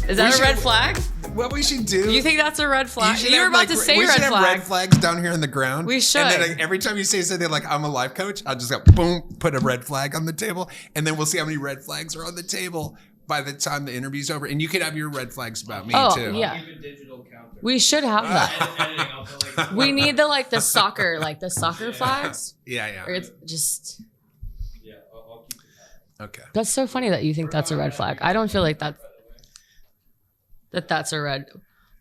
Is that a red flag? What we should do? You think that's a red flag? You were have, about to say we red should have flag. red flags down here on the ground. We should. And then every time you say something like, I'm a life coach, I'll just go, boom, put a red flag on the table. And then we'll see how many red flags are on the table by the time the interview's over. And you could have your red flags about me too. Yeah. I'll keep a digital counter. We should have that. We need the soccer flags. Yeah. Or it's just... Yeah, I'll keep it. Okay. That's so funny that you think that's a red flag. I don't feel like that's a red.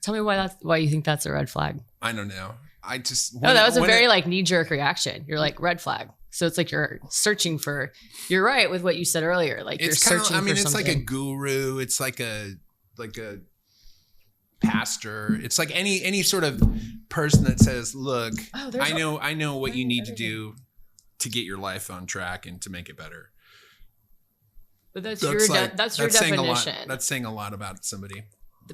Tell me why you think that's a red flag. I don't know. I just... that was a very knee-jerk reaction. You're like, red flag. So it's like you're searching for... You're right with what you said earlier. Like you're searching for something. It's like a guru. It's like a pastor. It's like any sort of person that says, look, I know what you need to do to get your life on track and to make it better. But that's your definition. That's saying a lot about somebody.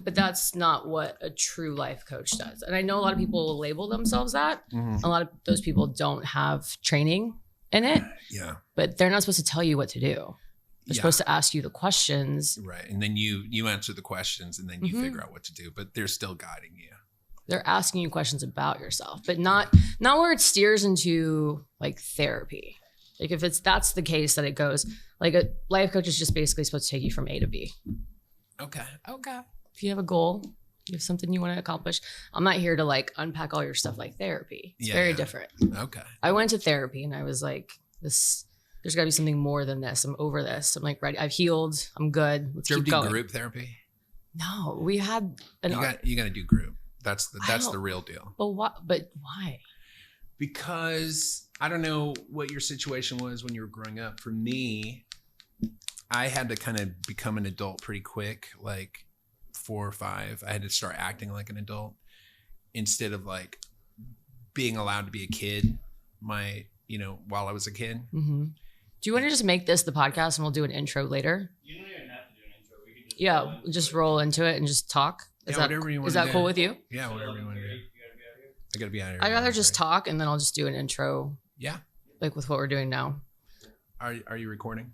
But that's not what a true life coach does. And I know a lot of people label themselves that. Mm-hmm. A lot of those people don't have training in it. Yeah. But they're not supposed to tell you what to do. They're supposed to ask you the questions. Right. And then you answer the questions and then you figure out what to do. But they're still guiding you. They're asking you questions about yourself, but not where it steers into like therapy. Like if that's the case that it goes, like a life coach is just basically supposed to take you from A to B. Okay. If you have a goal, you have something you want to accomplish. I'm not here to like unpack all your stuff like therapy. It's very different. Okay. I went to therapy and I was like, there's got to be something more than this. I'm over this. I'm like ready. I've healed. I'm good. Let's keep going. Do group therapy? No, we had you got to do group. That's the real deal. But what? But why? Because I don't know what your situation was when you were growing up. For me, I had to kind of become an adult pretty quick, like 4 or 5. I had to start acting like an adult instead of like being allowed to be a kid. While I was a kid. Mm-hmm. Do you want to just make this the podcast and we'll do an intro later? You don't even have to do an intro. We can just roll into it and just talk. Whatever you want. Is that cool with you? Yeah, whatever you want to do. I gotta be out of here. I'd rather just talk and then I'll just do an intro. Yeah. Like with what we're doing now. Are you recording?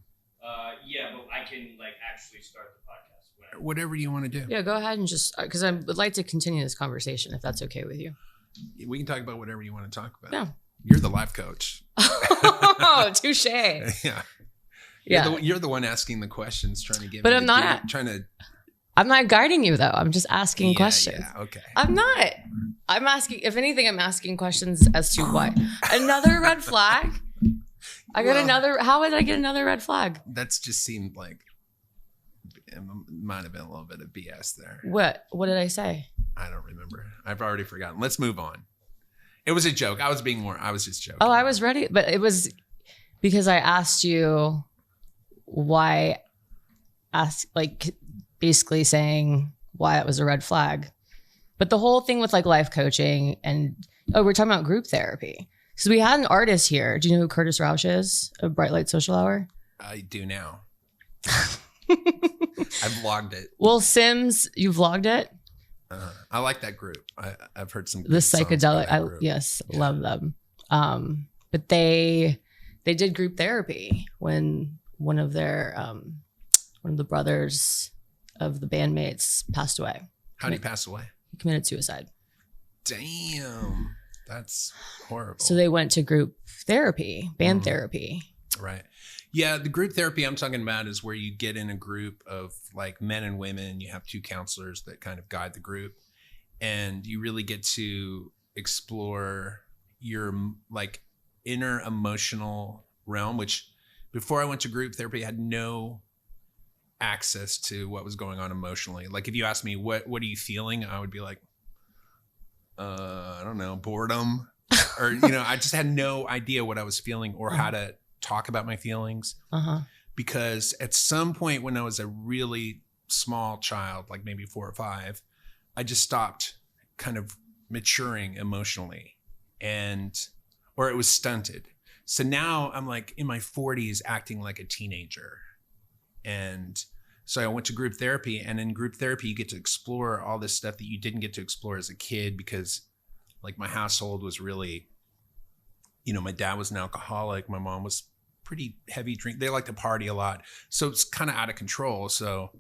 Yeah, but I can like actually start the podcast. Whatever you want to do. Yeah, go ahead and just because I would like to continue this conversation if that's okay with you. We can talk about whatever you want to talk about. Yeah. You're the life coach. Oh, touche. Yeah. You're the one asking the questions, trying to get. But me I'm not trying to. I'm not guiding you though. I'm just asking questions. Yeah. Okay. I'm not. I'm asking. If anything, I'm asking questions as to what. Another red flag. I got another. How did I get another red flag? That's just seemed like it might have been a little bit of BS there. What did I say? I don't remember. I've already forgotten. Let's move on. It was a joke. I was just joking. Oh, I was ready. But it was because I asked you why, basically saying why it was a red flag. But the whole thing with like life coaching and, we're talking about group therapy. So we had an artist here. Do you know who Curtis Rausch is of Bright Light Social Hour? I do now. I've vlogged it. Will Sims, you vlogged it? I like that group. I've heard some. The psychedelic. Love them. But they did group therapy when one of the brothers of the bandmates passed away. How did he pass away? He committed suicide. Damn, that's horrible. So they went to group therapy, band therapy. Right. Yeah, the group therapy I'm talking about is where you get in a group of like men and women. You have 2 counselors that kind of guide the group, and you really get to explore your like inner emotional realm, which before I went to group therapy, I had no access to what was going on emotionally. Like if you asked me what are you feeling, I would be like, I don't know, boredom, or I just had no idea what I was feeling or how to talk about my feelings. Because at some point when I was a really small child, like maybe 4 or 5, I just stopped kind of maturing emotionally, or it was stunted. So now I'm like in my 40s acting like a teenager. And so I went to group therapy, and in group therapy, you get to explore all this stuff that you didn't get to explore as a kid, because like my household was really, my dad was an alcoholic. My mom was pretty heavy drink. They like to party a lot. So it's kind of out of control. So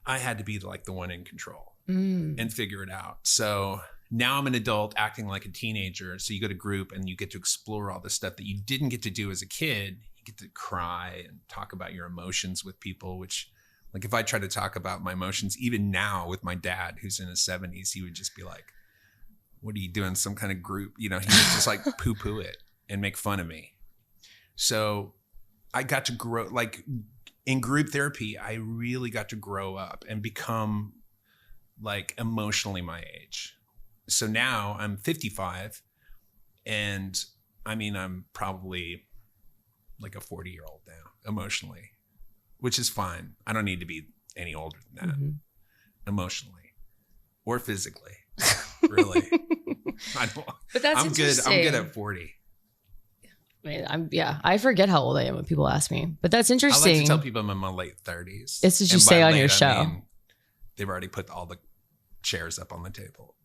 I had to be like the one in control and figure it out. So now I'm an adult acting like a teenager. So you go to group and you get to explore all the stuff that you didn't get to do as a kid. You get to cry and talk about your emotions with people, which like if I try to talk about my emotions, even now with my dad, who's in his 70s, he would just be like, what are you doing? Some kind of group, he would just like poo it and make fun of me. So I got to grow, like in group therapy, I really got to grow up and become like emotionally my age. So now I'm 55 and I mean, I'm probably like a 40-year-old now emotionally, which is fine. I don't need to be any older than that emotionally or physically, really. I don't, but that's I'm good. I'm good at 40. I forget how old I am when people ask me, but that's interesting. I like to tell people I'm in my late 30s. It's what you say on your show. I mean, they've already put all the chairs up on the table.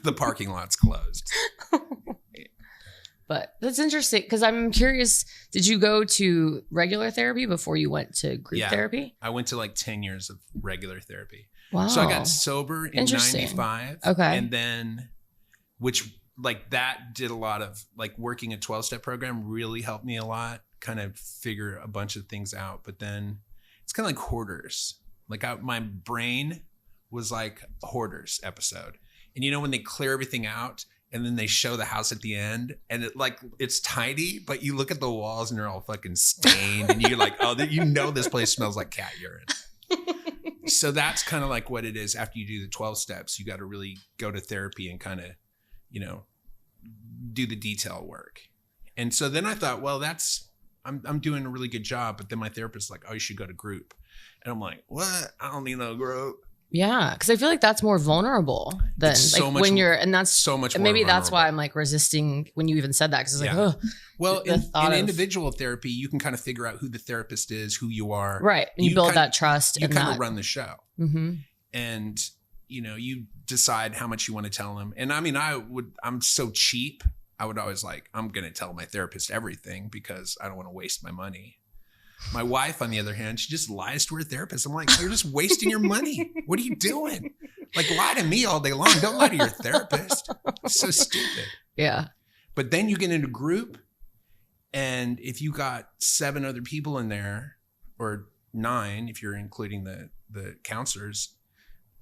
The parking lot's closed. But that's interesting because I'm curious, did you go to regular therapy before you went to group therapy? I went to like 10 years of regular therapy. Wow. So I got sober in 95. Okay. And then, which like that did a lot of like working a 12-step program really helped me a lot, kind of figure a bunch of things out. But then it's kind of like Hoarders. Like my brain was like a Hoarders episode. And when they clear everything out and then they show the house at the end and it's tidy, but you look at the walls and they're all fucking stained and you're like, oh, this place smells like cat urine. So that's kind of like what it is after you do the 12 steps. You got to really go to therapy and kind of, do the detail work. And so then I thought, well, I'm doing a really good job. But then my therapist's like, oh, you should go to group. And I'm like, what? I don't need no group. Yeah, because I feel like that's more vulnerable than when you're, and that's so much more maybe vulnerable. That's why I'm like resisting when you even said that because it's like, oh. Well, in individual therapy, you can kind of figure out who the therapist is, who you are. Right. And you build that trust. You kind of run the show. Mm-hmm. And, you decide how much you want to tell them. And I mean, I'm so cheap. I would always I'm going to tell my therapist everything because I don't want to waste my money. My wife, on the other hand, she just lies to her therapist. I'm like, you're just wasting your money. What are you doing? Like, lie to me all day long. Don't lie to your therapist. It's so stupid. Yeah. But then you get into group, and if you got 7 other people in there, or 9, if you're including the counselors,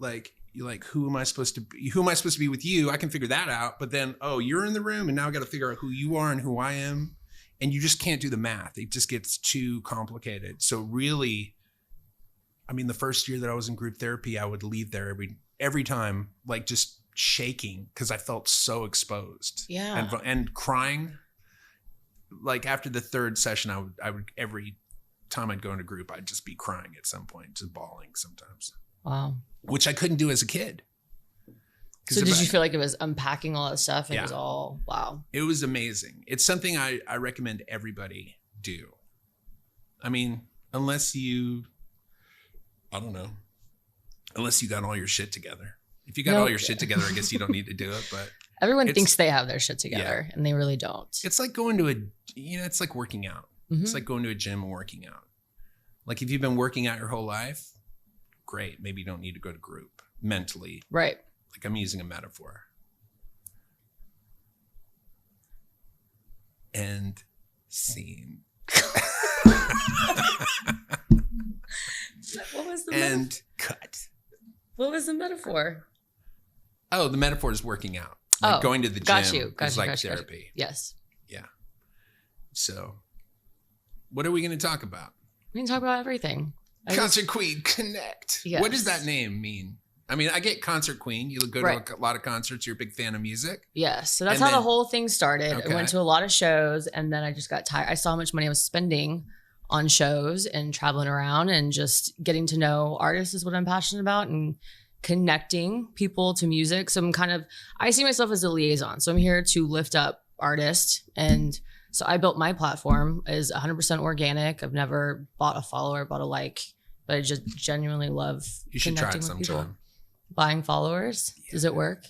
you're like, who am I supposed to be? Who am I supposed to be with you? I can figure that out. But then, oh, you're in the room, and now I got to figure out who you are and who I am. And you just can't do the math. It just gets too complicated. So really, I mean, the first year that I was in group therapy, I would leave there every time, just shaking because I felt so exposed. Yeah. And crying. After the 3rd session, I would every time I'd go into group, I'd just be crying at some point, just bawling sometimes. Wow. Which I couldn't do as a kid. So did you feel like it was unpacking all that stuff? It was all, wow. It was amazing. It's something I recommend everybody do. I mean, unless you got all your shit together. If you got all your shit together, I guess you don't need to do it, but. Everyone thinks they have their shit together and they really don't. It's like going to it's like working out. Mm-hmm. It's like going to a gym and working out. Like if you've been working out your whole life, great. Maybe you don't need to go to group mentally. Right. Like I'm using a metaphor. End scene. What was the metaphor? Cut. What was the metaphor? Oh, the metaphor is working out. Going to the gym is like therapy. Yes. Yeah. So what are we going to talk about? We can talk about everything. Concert Queen Connect. Yes. What does that name mean? I mean, I get Concert Queen. You go to a lot of concerts. You're a big fan of music. Yes. So that's how the whole thing started. Okay. I went to a lot of shows and then I just got tired. I saw how much money I was spending on shows and traveling around and just getting to know artists is what I'm passionate about and connecting people to music. So I see myself as a liaison. So I'm here to lift up artists. And so I built my platform as 100% organic. I've never bought a follower, bought a like, but I just genuinely love you should connecting try it with sometime. people. Buying followers. Yeah. Does it work?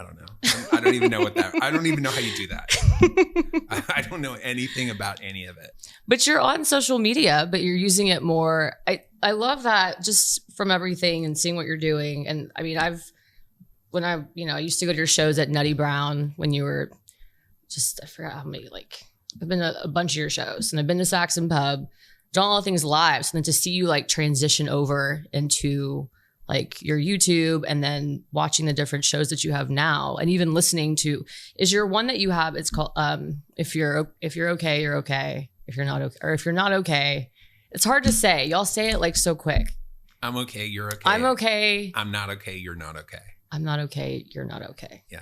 I don't know. I don't even know I don't even know how you do that. I don't know anything about any of it. But you're on social media, but you're using it more. I love that just from everything and seeing what you're doing. And I mean, I used to go to your shows at Nutty Brown when you were I forgot how many, like, I've been to a bunch of your shows, and I've been to Saxon Pub, done all the things live. So then to see you like transition over into like your YouTube and then watching the different shows that you have now, and even listening to, is your one that you have, it's called if you're okay, you're okay. If you're not okay, or if you're not okay. It's hard to say. Y'all say it like so quick. I'm okay, you're okay. I'm okay. I'm not okay, you're not okay. I'm not okay, you're not okay. Yeah.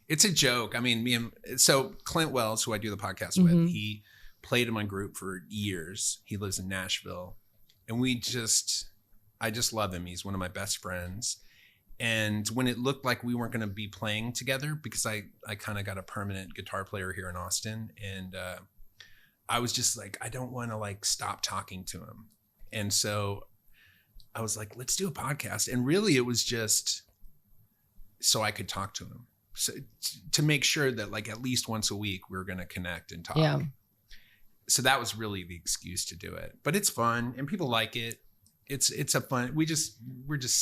It's a joke. I mean, so Clint Wells, who I do the podcast with, he played in my group for years. He lives in Nashville, and I just love him. He's one of my best friends. And when it looked like we weren't going to be playing together, because I kind of got a permanent guitar player here in Austin, and I was just like, I don't want to like stop talking to him. And so I was like, let's do a podcast. And really it was just so I could talk to him. So to make sure that like at least once a week we were going to connect and talk. Yeah. So that was really the excuse to do it. But it's fun and people like it. It's a fun. We're just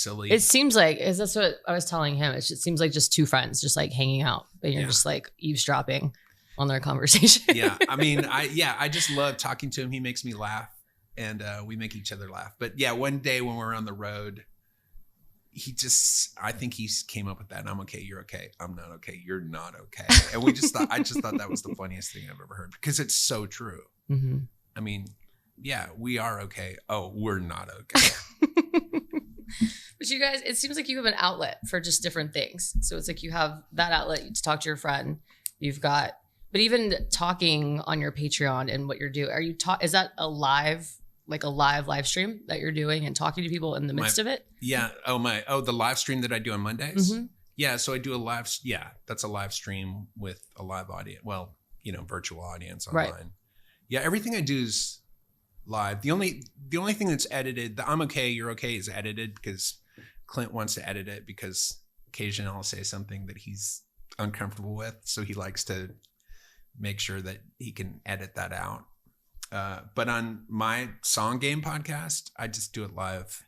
silly. It seems like, that's what I was telling him. It seems like just two friends just like hanging out, but you're just like eavesdropping on their conversation. Yeah. I mean, I just love talking to him. He makes me laugh, and we make each other laugh. But yeah, one day when we're on the road, I think he came up with that. I'm okay, you're okay. I'm not okay, you're not okay. And I just thought that was the funniest thing I've ever heard, because it's so true. Mm-hmm. I mean, yeah, we are okay. Oh, we're not okay. But you guys, it seems like you have an outlet for just different things. So it's like you have that outlet to talk to your friend. You've got, but even talking on your Patreon and what you're doing, is that a live stream that you're doing and talking to people in the midst of it? Yeah. The live stream that I do on Mondays. Mm-hmm. Yeah. So I do that's a live stream with a live audience. Well, virtual audience online. Right. Yeah. Everything I do is live. The only thing that's edited, the I'm okay, you're okay, is edited because Clint wants to edit it, because occasionally I'll say something that he's uncomfortable with. So he likes to make sure that he can edit that out. But on my Song Game podcast, I just do it live.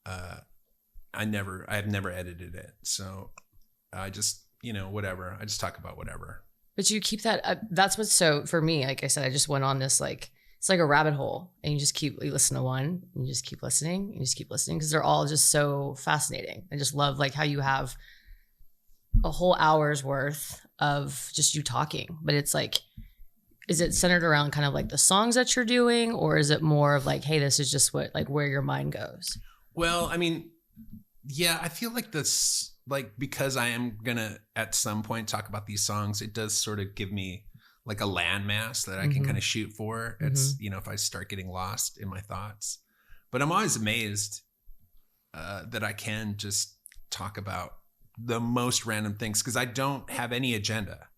I've never edited it. So I just, whatever. I just talk about whatever. But you keep that, that's what's so, for me, like I said, I just went on this, like, it's like a rabbit hole, and you listen to one and you just keep listening and you just keep listening, because they're all just so fascinating. I just love like how you have a whole hour's worth of just you talking, but it's like, is it centered around kind of like the songs that you're doing, or is it more of like, hey, this is just where your mind goes? Well, I mean, yeah, I feel like this, like, because I am gonna at some point talk about these songs, it does sort of give me like a landmass that I can kind of shoot for. It's, if I start getting lost in my thoughts, but I'm always amazed that I can just talk about the most random things, because I don't have any agenda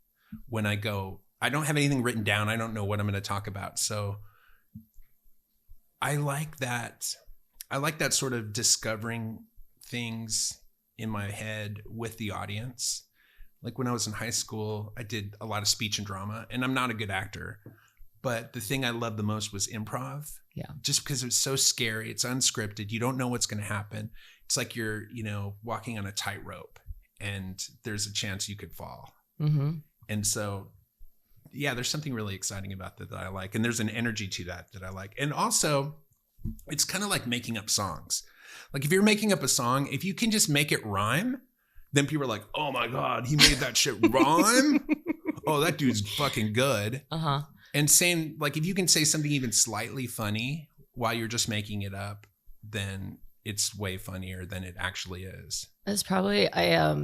when I go. I don't have anything written down. I don't know what I'm going to talk about. So I like that. I like that sort of discovering things in my head with the audience. Like when I was in high school, I did a lot of speech and drama, and I'm not a good actor, but the thing I loved the most was improv. Yeah. Just because it's so scary. It's unscripted. You don't know what's going to happen. It's like you're, walking on a tightrope, and there's a chance you could fall. Mm-hmm. And so, yeah, there's something really exciting about that I like. And there's an energy to that I like. And also, it's kind of like making up songs. Like if you're making up a song, if you can just make it rhyme, then people are like, oh my God, he made that shit rhyme. Oh, that dude's fucking good. Uh-huh. And saying, like, if you can say something even slightly funny while you're just making it up, then it's way funnier than it actually is. That's probably, I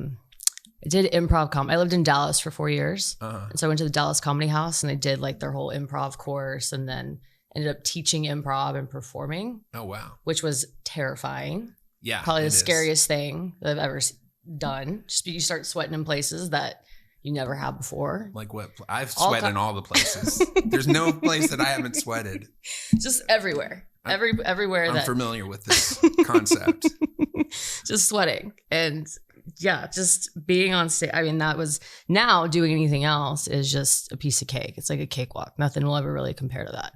did improv comedy. I lived in Dallas for 4 years. Uh-huh. And so I went to the Dallas Comedy House, and I did like their whole improv course, and then ended up teaching improv and performing. Oh, wow. Which was terrifying. Yeah. Probably the scariest thing that I've ever done. Just you start sweating in places that you never have before. Like what? I've sweated in all the places. There's no place that I haven't sweated. Just everywhere. Everywhere. I'm familiar with this concept. Just sweating. And yeah, just being on stage. I mean, that was, now doing anything else is just a piece of cake. It's like a cakewalk. Nothing will ever really compare to that.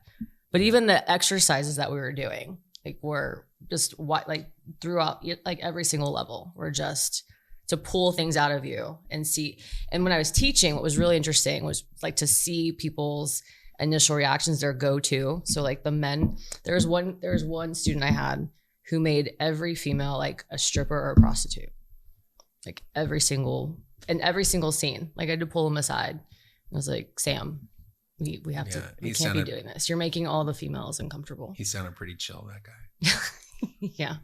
But even the exercises that we were doing, like, were just what, like, throughout, like, every single level, were just to pull things out of you and see. And when I was teaching, what was really interesting was like to see people's initial reactions, their go-to. So like the men, there was one student I had who made every female like a stripper or a prostitute, like every single scene. Like I had to pull him aside. I was like, Sam, we have to, we can't be doing this. You're making all the females uncomfortable. He sounded pretty chill, that guy. Yeah.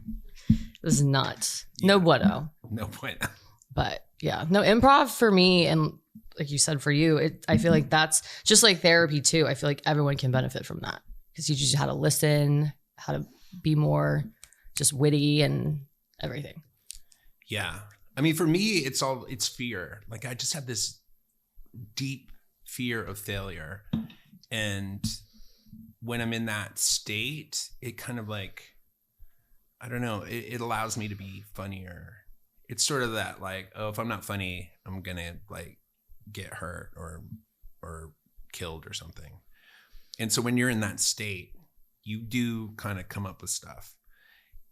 It was nuts. Yeah. No bueno. No bueno. But yeah, no, improv for me, and like you said, for you, I feel like that's just like therapy too. I feel like everyone can benefit from that because you just how to listen, how to be more just witty and everything. Yeah. I mean, for me, it's fear. Like I just have this deep fear of failure. And when I'm in that state, it kind of like, I don't know, it allows me to be funnier. It's sort of that like, oh, if I'm not funny, I'm going to like get hurt or killed or something. And so when you're in that state, you do kind of come up with stuff.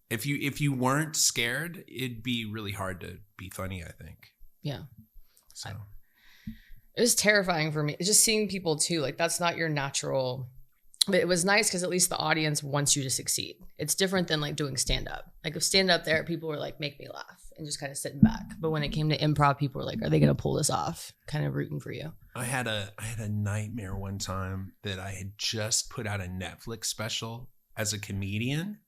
If you weren't scared, it'd be really hard to be funny, I think. Yeah. So it was terrifying for me. Just seeing people too, like that's not your natural. But it was nice because at least the audience wants you to succeed. It's different than like doing stand-up. Like if stand-up there, people were like, make me laugh and just kind of sitting back. But when it came to improv, people were like, are they going to pull this off? Kind of rooting for you. I had a nightmare one time that I had just put out a Netflix special as a comedian.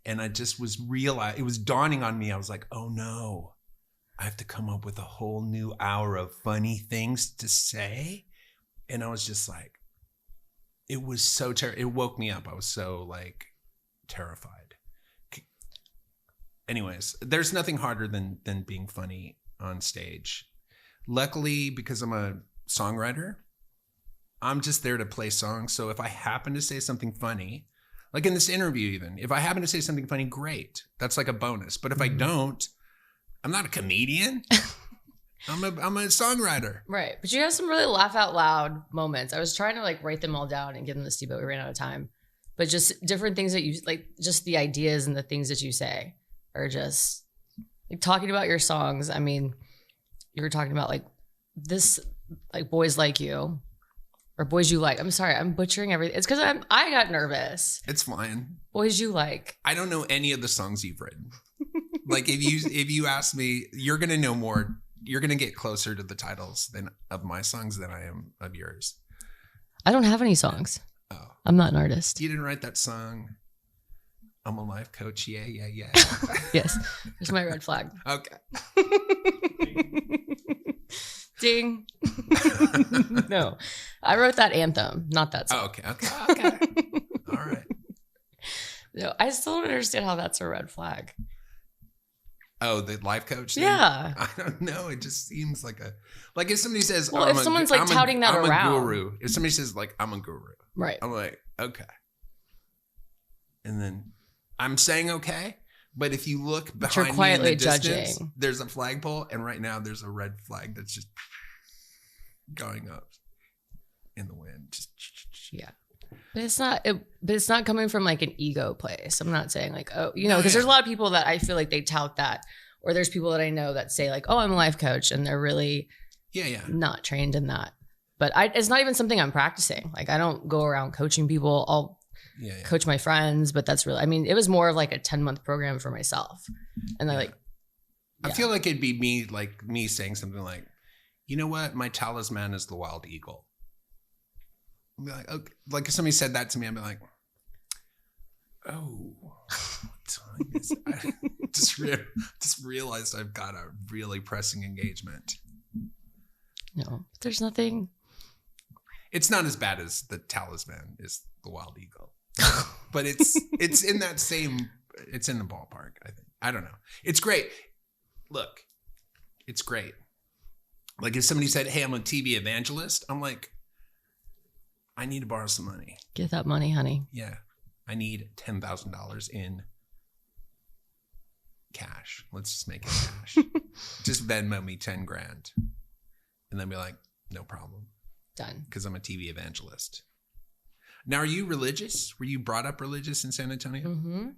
And I just it was dawning on me. I was like, oh no, I have to come up with a whole new hour of funny things to say. And I was just like, it was so it woke me up. I was so like terrified. Anyways, there's nothing harder than being funny on stage. Luckily, because I'm a songwriter, I'm just there to play songs. So if I happen to say something funny, like in this interview even, if I happen to say something funny, great. That's like a bonus. But if I don't, I'm not a comedian. I'm a songwriter. Right. But you have some really laugh out loud moments. I was trying to like write them all down and give them to Steve, but we ran out of time. But just different things that you like, just the ideas and the things that you say are just like talking about your songs. I mean, you were talking about like this, like Boys Like You or Boys You Like. I'm sorry, I'm butchering everything. It's because I got nervous. It's fine. Boys You Like. I don't know any of the songs you've written. Like if you ask me, you're gonna know more. You're going to get closer to the titles of my songs than I am of yours. I don't have any songs. Oh. I'm not an artist. You didn't write that song, I'm a life coach. Yeah. Yes. There's my red flag. Okay. Ding. No. I wrote that anthem, not that song. Oh, okay. All right. No, I still don't understand how that's a red flag. Oh, the life coach thing? Yeah. I don't know. It just seems like if somebody says, well, if someone's like touting that around. I'm a guru. If somebody says like, I'm a guru. Right. I'm like, okay. And then I'm saying okay. But if you look behind me in the distance, there's a flagpole. And right now there's a red flag that's just going up in the wind. Just, yeah. But it's not coming from like an ego place. I'm not saying like, oh, you know, because there's a lot of people that I feel like they tout that, or there's people that I know that say like, oh, I'm a life coach, and they're really not trained in that. But it's not even something I'm practicing. Like I don't go around coaching people. I'll coach my friends, but that's really, I mean, it was more of like a 10-month program for myself. And they're like, I feel like it'd be me saying something like, you know what? My talisman is the wild eagle. I'd be like, okay. Like if somebody said that to me, I'd be like, oh, what time is it? I just realized I've got a really pressing engagement. No, there's nothing. It's not as bad as the talisman is the wild eagle, but it's in that same. It's in the ballpark. I think. I don't know. It's great. Look, it's great. Like if somebody said, "Hey, I'm a TV evangelist," I'm like, I need to borrow some money. Get that money, honey. Yeah. I need $10,000 in cash. Let's just make it cash. Just Venmo me 10 grand. And then be like, no problem. Done. Because I'm a TV evangelist. Now, are you religious? Were you brought up religious in San Antonio? Mm-hmm.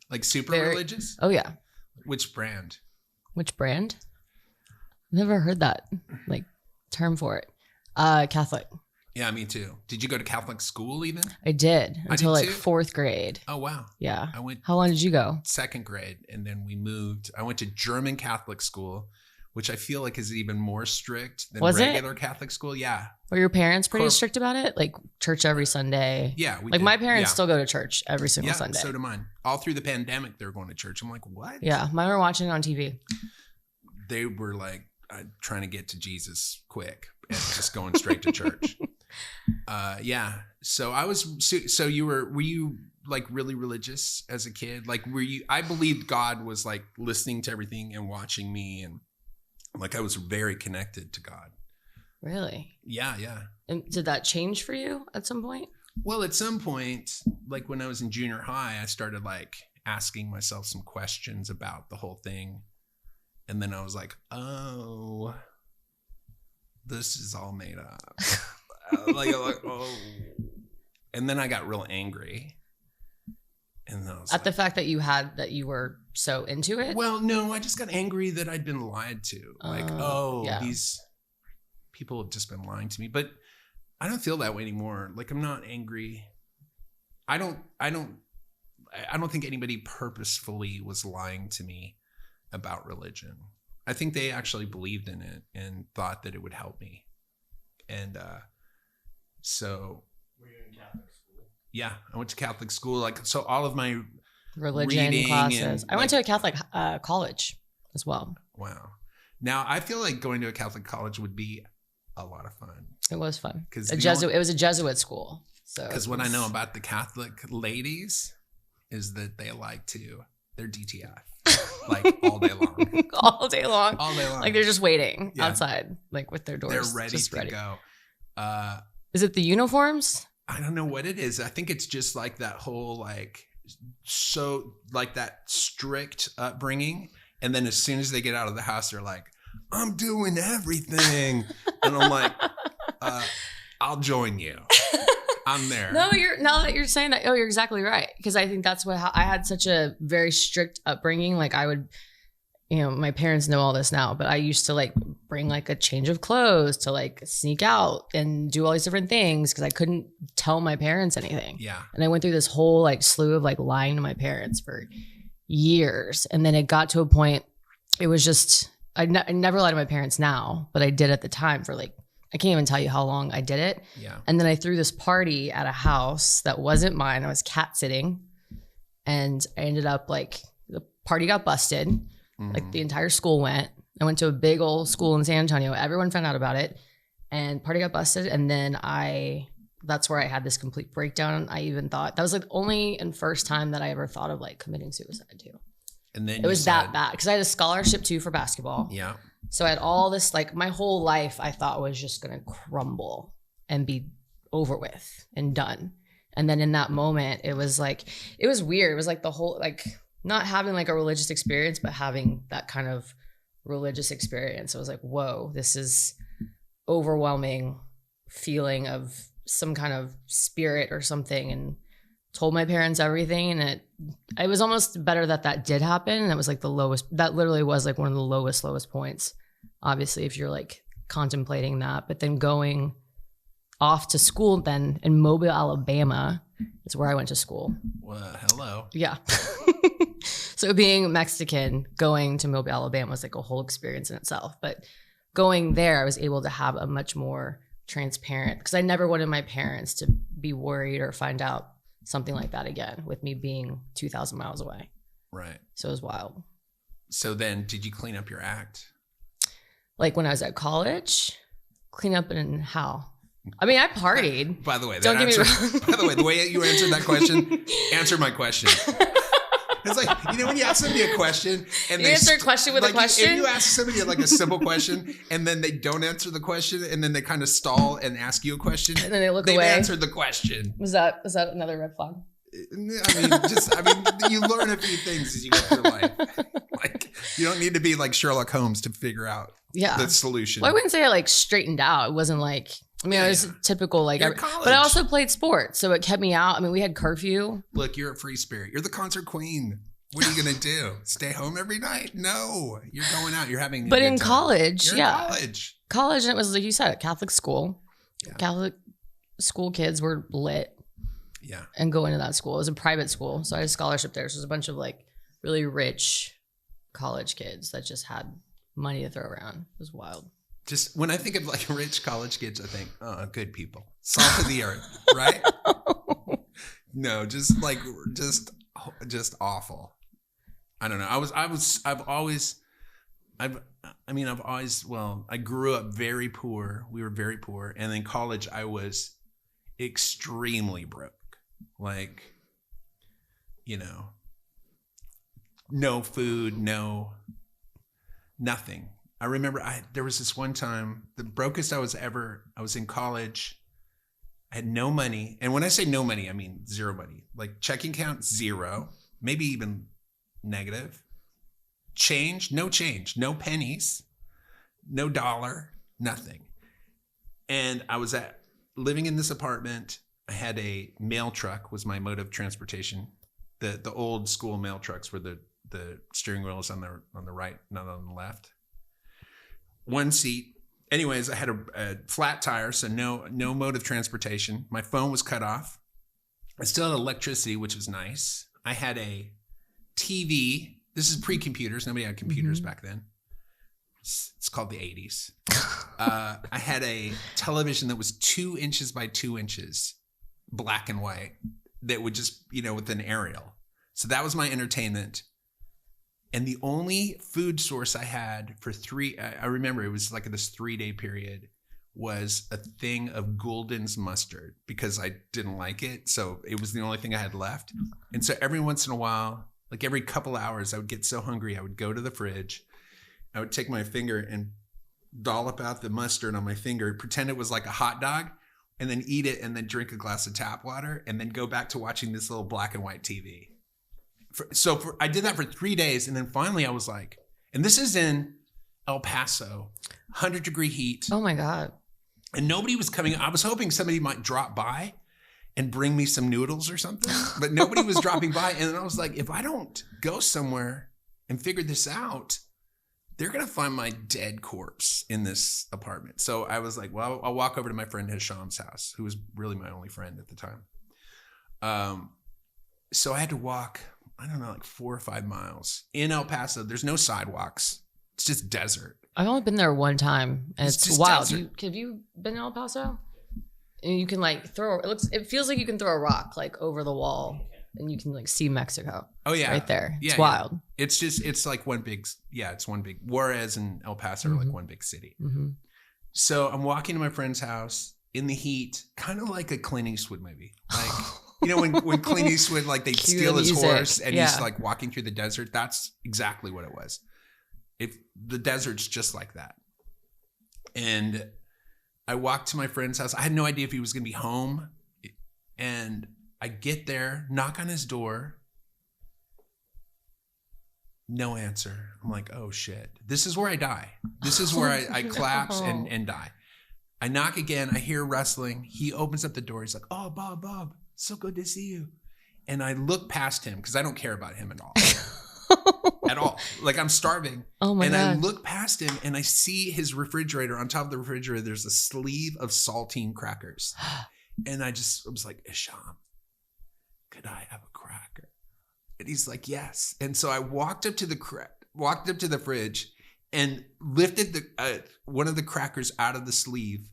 Like super religious? Oh, yeah. Which brand? Which brand? Never heard that like term for it. Catholic. Yeah, me too. Did you go to Catholic school even? I did until like 4th grade. Oh, wow. Yeah. I went. How long did you go? 2nd grade. And then we moved. I went to German Catholic school, which I feel like is even more strict than regular Catholic school. Yeah. Were your parents pretty strict about it? Like church every Sunday? Yeah. My parents still go to church every single Sunday. So do mine. All through the pandemic, they were going to church. I'm like, what? Yeah. Mine were watching it on TV. They were like trying to get to Jesus quick and just going straight to church. Yeah. So so were you like really religious as a kid? Like I believed God was like listening to everything and watching me, and like I was very connected to God. Really? Yeah. Yeah. And did that change for you at some point? Well, at some point, like when I was in junior high, I started like asking myself some questions about the whole thing. And then I was like, oh, this is all made up. like, oh. And then I got real angry. And then I was at the fact that you were so into it? Well, no, I just got angry that I'd been lied to. These people have just been lying to me. But I don't feel that way anymore. Like, I'm not angry. I don't think anybody purposefully was lying to me about religion. I think they actually believed in it and thought that it would help me. And so were you in Catholic school? Yeah, I went to Catholic school. Like, so all of my religion classes. I went to a Catholic college as well. Wow. Now I feel like going to a Catholic college would be a lot of fun. It was fun. It was a Jesuit school. So because what I know about the Catholic ladies is that they're DTF. Like all day long. All day long. All day long. Like they're just waiting outside, like with their doors. They're ready to go. Is it the uniforms? I don't know what it is. I think it's just like that whole like that strict upbringing. And then as soon as they get out of the house, they're like, I'm doing everything. And I'm like, I'll join you. I'm there. No, now that you're saying that, you're exactly right. Because I think that's I had such a very strict upbringing. Like I would, my parents know all this now, but I used to like bring like a change of clothes to like sneak out and do all these different things because I couldn't tell my parents anything. Yeah. And I went through this whole like slew of like lying to my parents for years. And then it got to a point, it was just, I never lie to my parents now, but I did at the time for like, I can't even tell you how long I did it. Yeah. And then I threw this party at a house that wasn't mine. I was cat sitting and I ended up like the party got busted. Mm-hmm. Like the entire school went. I went to a big old school in San Antonio. Everyone found out about it and party got busted. And then that's where I had this complete breakdown. I even thought that was like the only and first time that I ever thought of like committing suicide too. And then it was that bad because I had a scholarship too for basketball. Yeah. So I had all this, like my whole life I thought was just going to crumble and be over with and done. And then in that moment, it was weird. It was like the whole, like not having like a religious experience, but having that kind of religious experience. It was like, whoa, this is overwhelming feeling of some kind of spirit or something. And told my parents everything. And it was almost better that did happen. And it was like the lowest, that literally was like one of the lowest points. Obviously, if you're like contemplating that, but then going off to school then in Mobile, Alabama is where I went to school. Well, hello. Yeah. So being Mexican, going to Mobile, Alabama was like a whole experience in itself. But going there, I was able to have a much more transparent, because I never wanted my parents to be worried or find out something like that again with me being 2,000 miles away. Right. So it was wild. So then did you clean up your act? Like when I was at college, clean up and how? I mean, I partied. By the way, don't get me wrong. By the way, the way you answered that question, answer my question. It's like, when you ask somebody a question and they answer a question with a question. If you ask somebody like a simple question and then they don't answer the question and then they kind of stall and ask you a question, and then they look they've away. Answered the question. Was that another red flag? you learn a few things as you go through life. Like, you don't need to be like Sherlock Holmes to figure out the solution. Well, I wouldn't say I like straightened out. It wasn't like, I mean, it was typical, like, but I also played sports, so it kept me out. I mean, we had curfew. Look, you're a free spirit. You're the concert queen. What are you going to do? Stay home every night? No, you're going out. You're having But in college, you're in college. College, and it was, like you said, a Catholic school. Yeah. Catholic school kids were lit. Yeah. And going to that school. It was a private school, so I had a scholarship there. So it was a bunch of like really rich college kids that just had money to throw around. It was wild. Just when I think of like rich college kids, I think, oh, good people, salt of the earth, right? No, just awful. I don't know. I grew up very poor. We were very poor. And in college, I was extremely broke. Like, you know, no food, nothing. I remember there was this one time, the brokest I was in college. I had no money. And when I say no money, I mean zero money. Like checking account, zero, maybe even negative. No change, no pennies, no dollar, nothing. And I was living in this apartment. I had a mail truck was my mode of transportation. The old school mail trucks where the steering wheel is on the right, not on the left. One seat. Anyways, I had a flat tire, so no mode of transportation. My phone was cut off. I still had electricity, which was nice. I had a TV. This is pre-computers. Nobody had computers back then. It's called the 80s. I had a television that was 2 inches by 2 inches, black and white, that would just, with an aerial. So that was my entertainment. And the only food source I had for I remember it was like this 3-day period, was a thing of Gulden's mustard because I didn't like it. So it was the only thing I had left. And so every once in a while, like every couple hours, I would get so hungry, I would go to the fridge. I would take my finger and dollop out the mustard on my finger, pretend it was like a hot dog, and then eat it and then drink a glass of tap water and then go back to watching this little black and white TV. I did that for 3 days. And then finally I was like, and this is in El Paso, 100-degree heat. Oh my God. And nobody was coming. I was hoping somebody might drop by and bring me some noodles or something, but nobody was dropping by. And then I was like, if I don't go somewhere and figure this out, they're going to find my dead corpse in this apartment. So I was like, well, I'll walk over to my friend Hisham's house, who was really my only friend at the time. So I had to walk, I don't know, like 4 or 5 miles in El Paso. There's no sidewalks. It's just desert. I've only been there one time, and it's wild. Have you been in El Paso? And you can like it feels like you can throw a rock like over the wall, and you can like see Mexico. Oh yeah, right there. It's wild. Yeah. It's like one big. It's one big. Juarez and El Paso are like one big city. Mm-hmm. So I'm walking to my friend's house in the heat, kind of like a Clint Eastwood movie. Like when Clint Eastwood like they steal his horse and he's like walking through the desert. That's exactly what it was. The desert's just like that. And I walked to my friend's house. I had no idea if he was going to be home. And I get there, knock on his door. No answer. I'm like, oh shit. This is where I die. This is where I collapse and die. I knock again. I hear rustling. He opens up the door. He's like, oh, Bob, so good to see you. And I look past him because I don't care about him at all. At all. Like I'm starving. Oh my God. I look past him and I see his refrigerator. On top of the refrigerator, there's a sleeve of saltine crackers. And I was like, Isham, could I have a cracker? And he's like, yes. And so I walked up to the fridge and lifted one of the crackers out of the sleeve.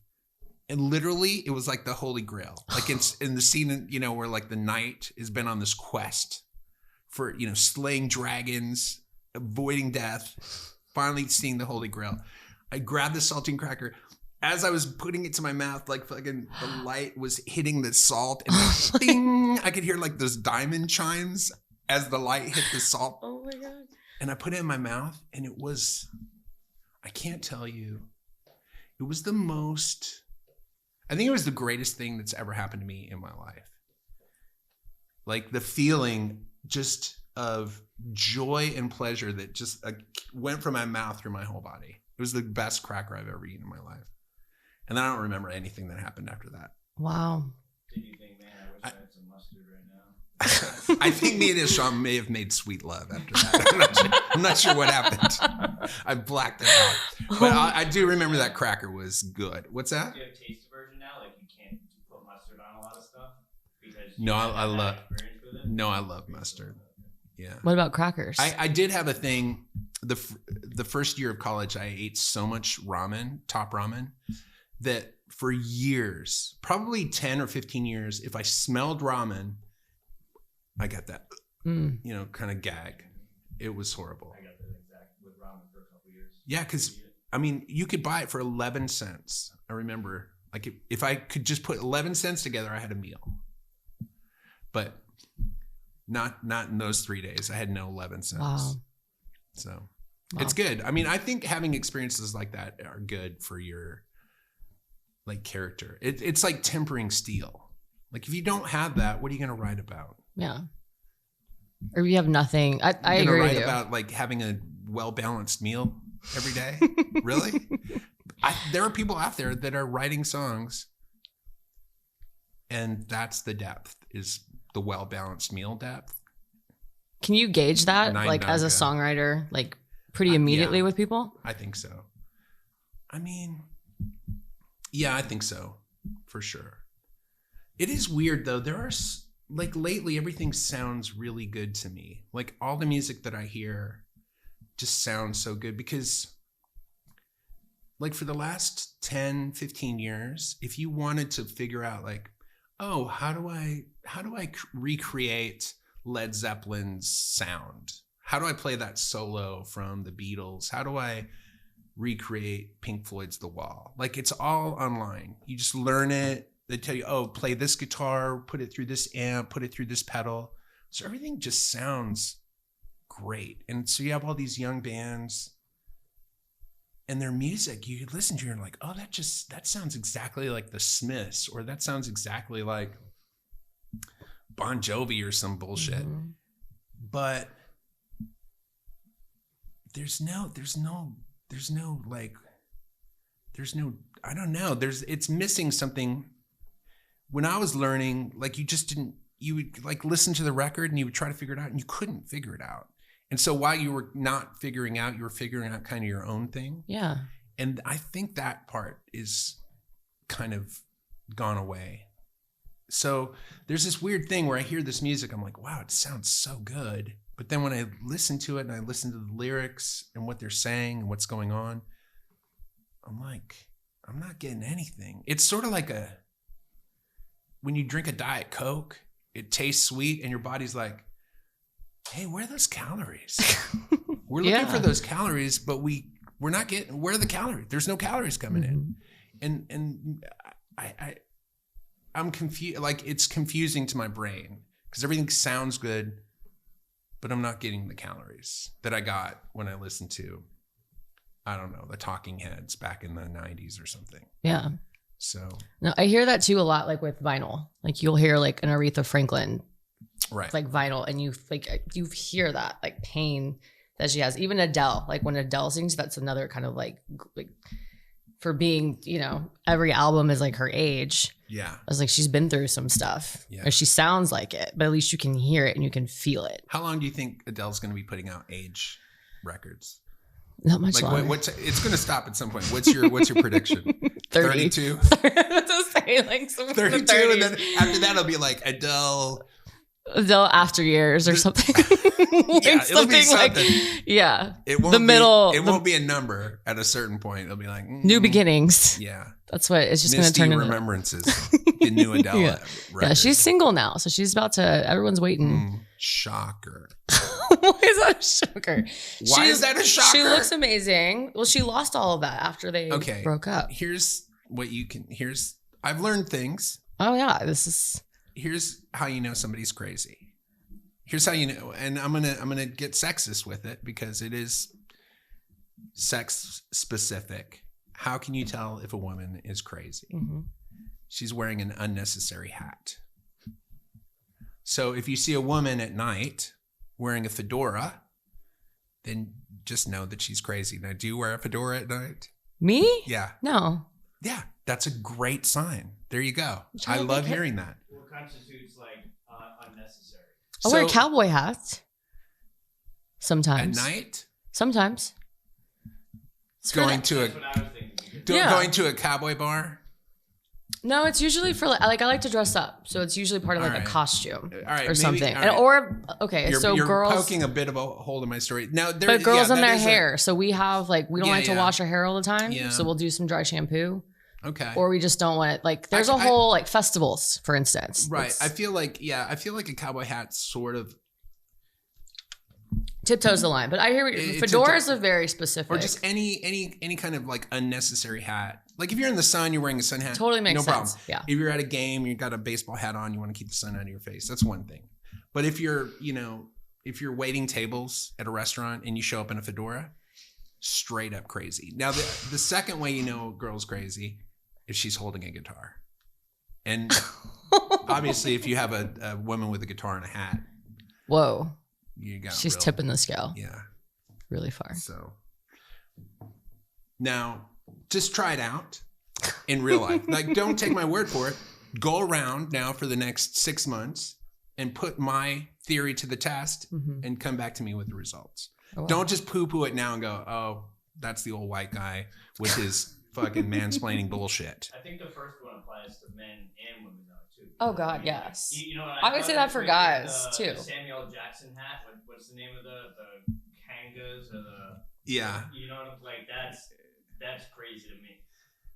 And literally it was like the Holy Grail. Like it's in the scene, where like the knight has been on this quest for, slaying dragons, avoiding death, finally seeing the Holy Grail. I grabbed the saltine cracker. As I was putting it to my mouth, like fucking the light was hitting the salt and like, ding, I could hear like those diamond chimes as the light hit the salt. Oh my God. And I put it in my mouth and it was, I can't tell you, it was I think it was the greatest thing that's ever happened to me in my life. Like the feeling just of joy and pleasure that just went from my mouth through my whole body. It was the best cracker I've ever eaten in my life. And then I don't remember anything that happened after that. Wow. Did you think, man, I wish I had some mustard right now? I think me and Isham may have made sweet love after that. I'm not sure what happened. I blacked it out. But I do remember that cracker was good. What's that? Do you have a taste version now? Like you can't put mustard on a lot of stuff? Because No, I love mustard. Yeah. What about crackers? I did have a thing. The first year of college, I ate so much ramen, top ramen, that for years, probably 10 or 15 years, if I smelled ramen, I got that, kind of gag. It was horrible. I got that exact with ramen for a couple years. Yeah, because, I mean, you could buy it for 11 cents. I remember, like, if I could just put 11 cents together, I had a meal. But not in those 3 days. I had no 11 cents. Wow. So it's good. I mean, I think having experiences like that are good for your like character. It's like tempering steel. Like if you don't have that, what are you going to write about? Yeah. Or you have nothing. I agree with you. Write about like having a well-balanced meal every day? Really? There are people out there that are writing songs and that's the depth, is the well-balanced meal depth. Can you gauge that as a songwriter, like pretty immediately with people? I think so. I mean, yeah, I think so for sure. It is weird though. There are like lately, everything sounds really good to me. Like all the music that I hear just sounds so good because like for the last 10, 15 years, if you wanted to figure out like, oh, how do I recreate Led Zeppelin's sound? How do I play that solo from the Beatles? How do I recreate Pink Floyd's The Wall? Like it's all online. You just learn it. They tell you, oh, play this guitar, put it through this amp, put it through this pedal. So everything just sounds great. And so you have all these young bands and their music, you listen to it and you're like, oh, that sounds exactly like the Smiths, or that sounds exactly like Bon Jovi or some bullshit. Mm-hmm. But there's no, I don't know. It's missing something. When I was learning, like you would like listen to the record and you would try to figure it out and you couldn't figure it out. And so while you were not figuring out, you were figuring out kind of your own thing. Yeah. And I think that part is kind of gone away. So there's this weird thing where I hear this music, I'm like, wow, it sounds so good. But then when I listen to it and I listen to the lyrics and what they're saying and what's going on, I'm like, I'm not getting anything. It's sort of like when you drink a Diet Coke, it tastes sweet and your body's like, hey, where are those calories? We're looking for those calories, but we're not getting, where are the calories? There's no calories coming in. And I'm confused. Like it's confusing to my brain because everything sounds good, but I'm not getting the calories that I got when I listened to, I don't know, the Talking Heads back in the 90s or something. Yeah. So. No, I hear that too a lot, like with vinyl. Like you'll hear like an Aretha Franklin, right? Like vinyl, and you hear that like pain that she has. Even Adele, like when Adele sings, that's another kind of like for being, every album is like her age. Yeah. I was like, she's been through some stuff. Yeah. Or she sounds like it, but at least you can hear it and you can feel it. How long do you think Adele's going to be putting out age records? Not much longer. It's going to stop at some point. What's your prediction? 32? 32, and then after that it'll be like Adele After Years or something. Yeah, it'll be something. Yeah. It won't be a number at a certain point. It'll be like New Beginnings. Yeah. That's what it's just going to turn into. Remembrances. The new Adele record. Yeah, she's single now, so she's about to. Everyone's waiting. Shocker. Why is that a shocker? Why is that a shocker? She looks amazing. Well, she lost all of that after they broke up. I've learned things. Oh yeah, Here's how you know somebody's crazy. Here's how you know, and I'm gonna get sexist with it because it is sex specific. How can you tell if a woman is crazy? Mm-hmm. She's wearing an unnecessary hat. So if you see a woman at night wearing a fedora, then just know that she's crazy. Now, do you wear a fedora at night? Me? Yeah. No. Yeah, that's a great sign. There you go. I love hearing that. What constitutes like unnecessary? I wear a cowboy hat. Sometimes. At night? Sometimes. Going to a cowboy bar? No, it's usually for like I like to dress up, so it's usually part of like a costume or something. Right. You're girls poking a bit of a hole in my story. Now, but girls in their hair, so we have like we don't like to wash our hair all the time, so we'll do some dry shampoo. Okay. Or we just don't want it. Like there's a whole like festivals, for instance. Right. I feel like a cowboy hat sort of tiptoes the line, but I hear fedoras are very specific. Or just any kind of like unnecessary hat. Like if you're in the sun, you're wearing a sun hat. Totally makes sense. Problem. Yeah. If you're at a game, you've got a baseball hat on, you want to keep the sun out of your face. That's one thing. But if you're waiting tables at a restaurant and you show up in a fedora, straight up crazy. Now the second way you know a girl's crazy is she's holding a guitar. And obviously if you have a woman with a guitar and a hat. Whoa. She's tipping the scale. Yeah. Really far. So now just try it out in real life. Like, don't take my word for it. Go around now for the next 6 months and put my theory to the test and come back to me with the results. Oh, wow. Don't just poo-poo it now and go, oh, that's the old white guy with his fucking mansplaining bullshit. I think the first one applies to men and women though too. Oh God, yes. You know, I would say that for guys too. The Samuel Jackson hat. What's the name of the kangas or the? Yeah. You know, like that's crazy to me.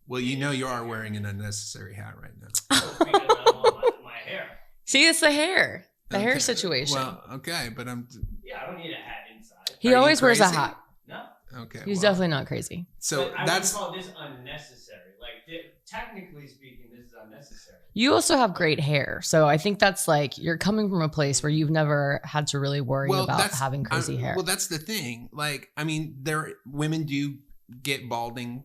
Well, you know you are wearing an unnecessary hat right now. Because I want my hair. See, it's the hair. The hair situation. Well, okay, but Yeah, I don't need a hat inside. He always wears a hat. No. Okay. He's definitely not crazy. So but I would call this unnecessary. Like, technically speaking, this is unnecessary. You also have great hair. So I think that's like, you're coming from a place where you've never had to really worry about having crazy hair. Well, that's the thing. Like, I mean, women do get balding.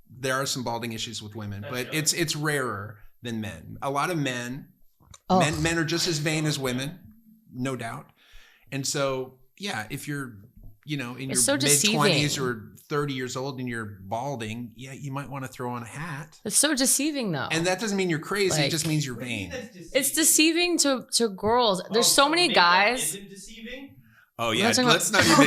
There are some balding issues with women, but it's rarer than men. A lot of men are just as vain as women, no doubt. And so, yeah, if you're, in your mid-20s or 30 years old and you're balding, yeah, you might want to throw on a hat. It's so deceiving, though. And that doesn't mean you're crazy. It just means you're vain. It's deceiving to girls. There's so many guys. Isn't deceiving? Oh, yeah. Let's not even.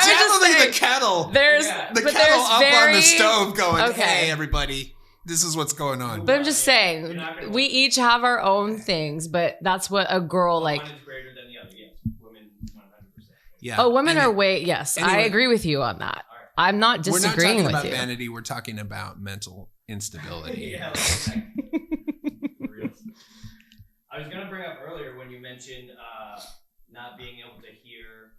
Definitely the kettle. There's the kettle up on the stove going, hey, everybody. This is what's going on. But I'm just saying, we each have our own things, but that's what a girl like. One is greater than the other. Yes, women 100%. Yeah. Oh, women are way. Yes, anyway, I agree with you on that. I'm not disagreeing with you. We're not talking about vanity. We're talking about mental instability. Yeah. I was gonna bring up earlier when you mentioned not being able to hear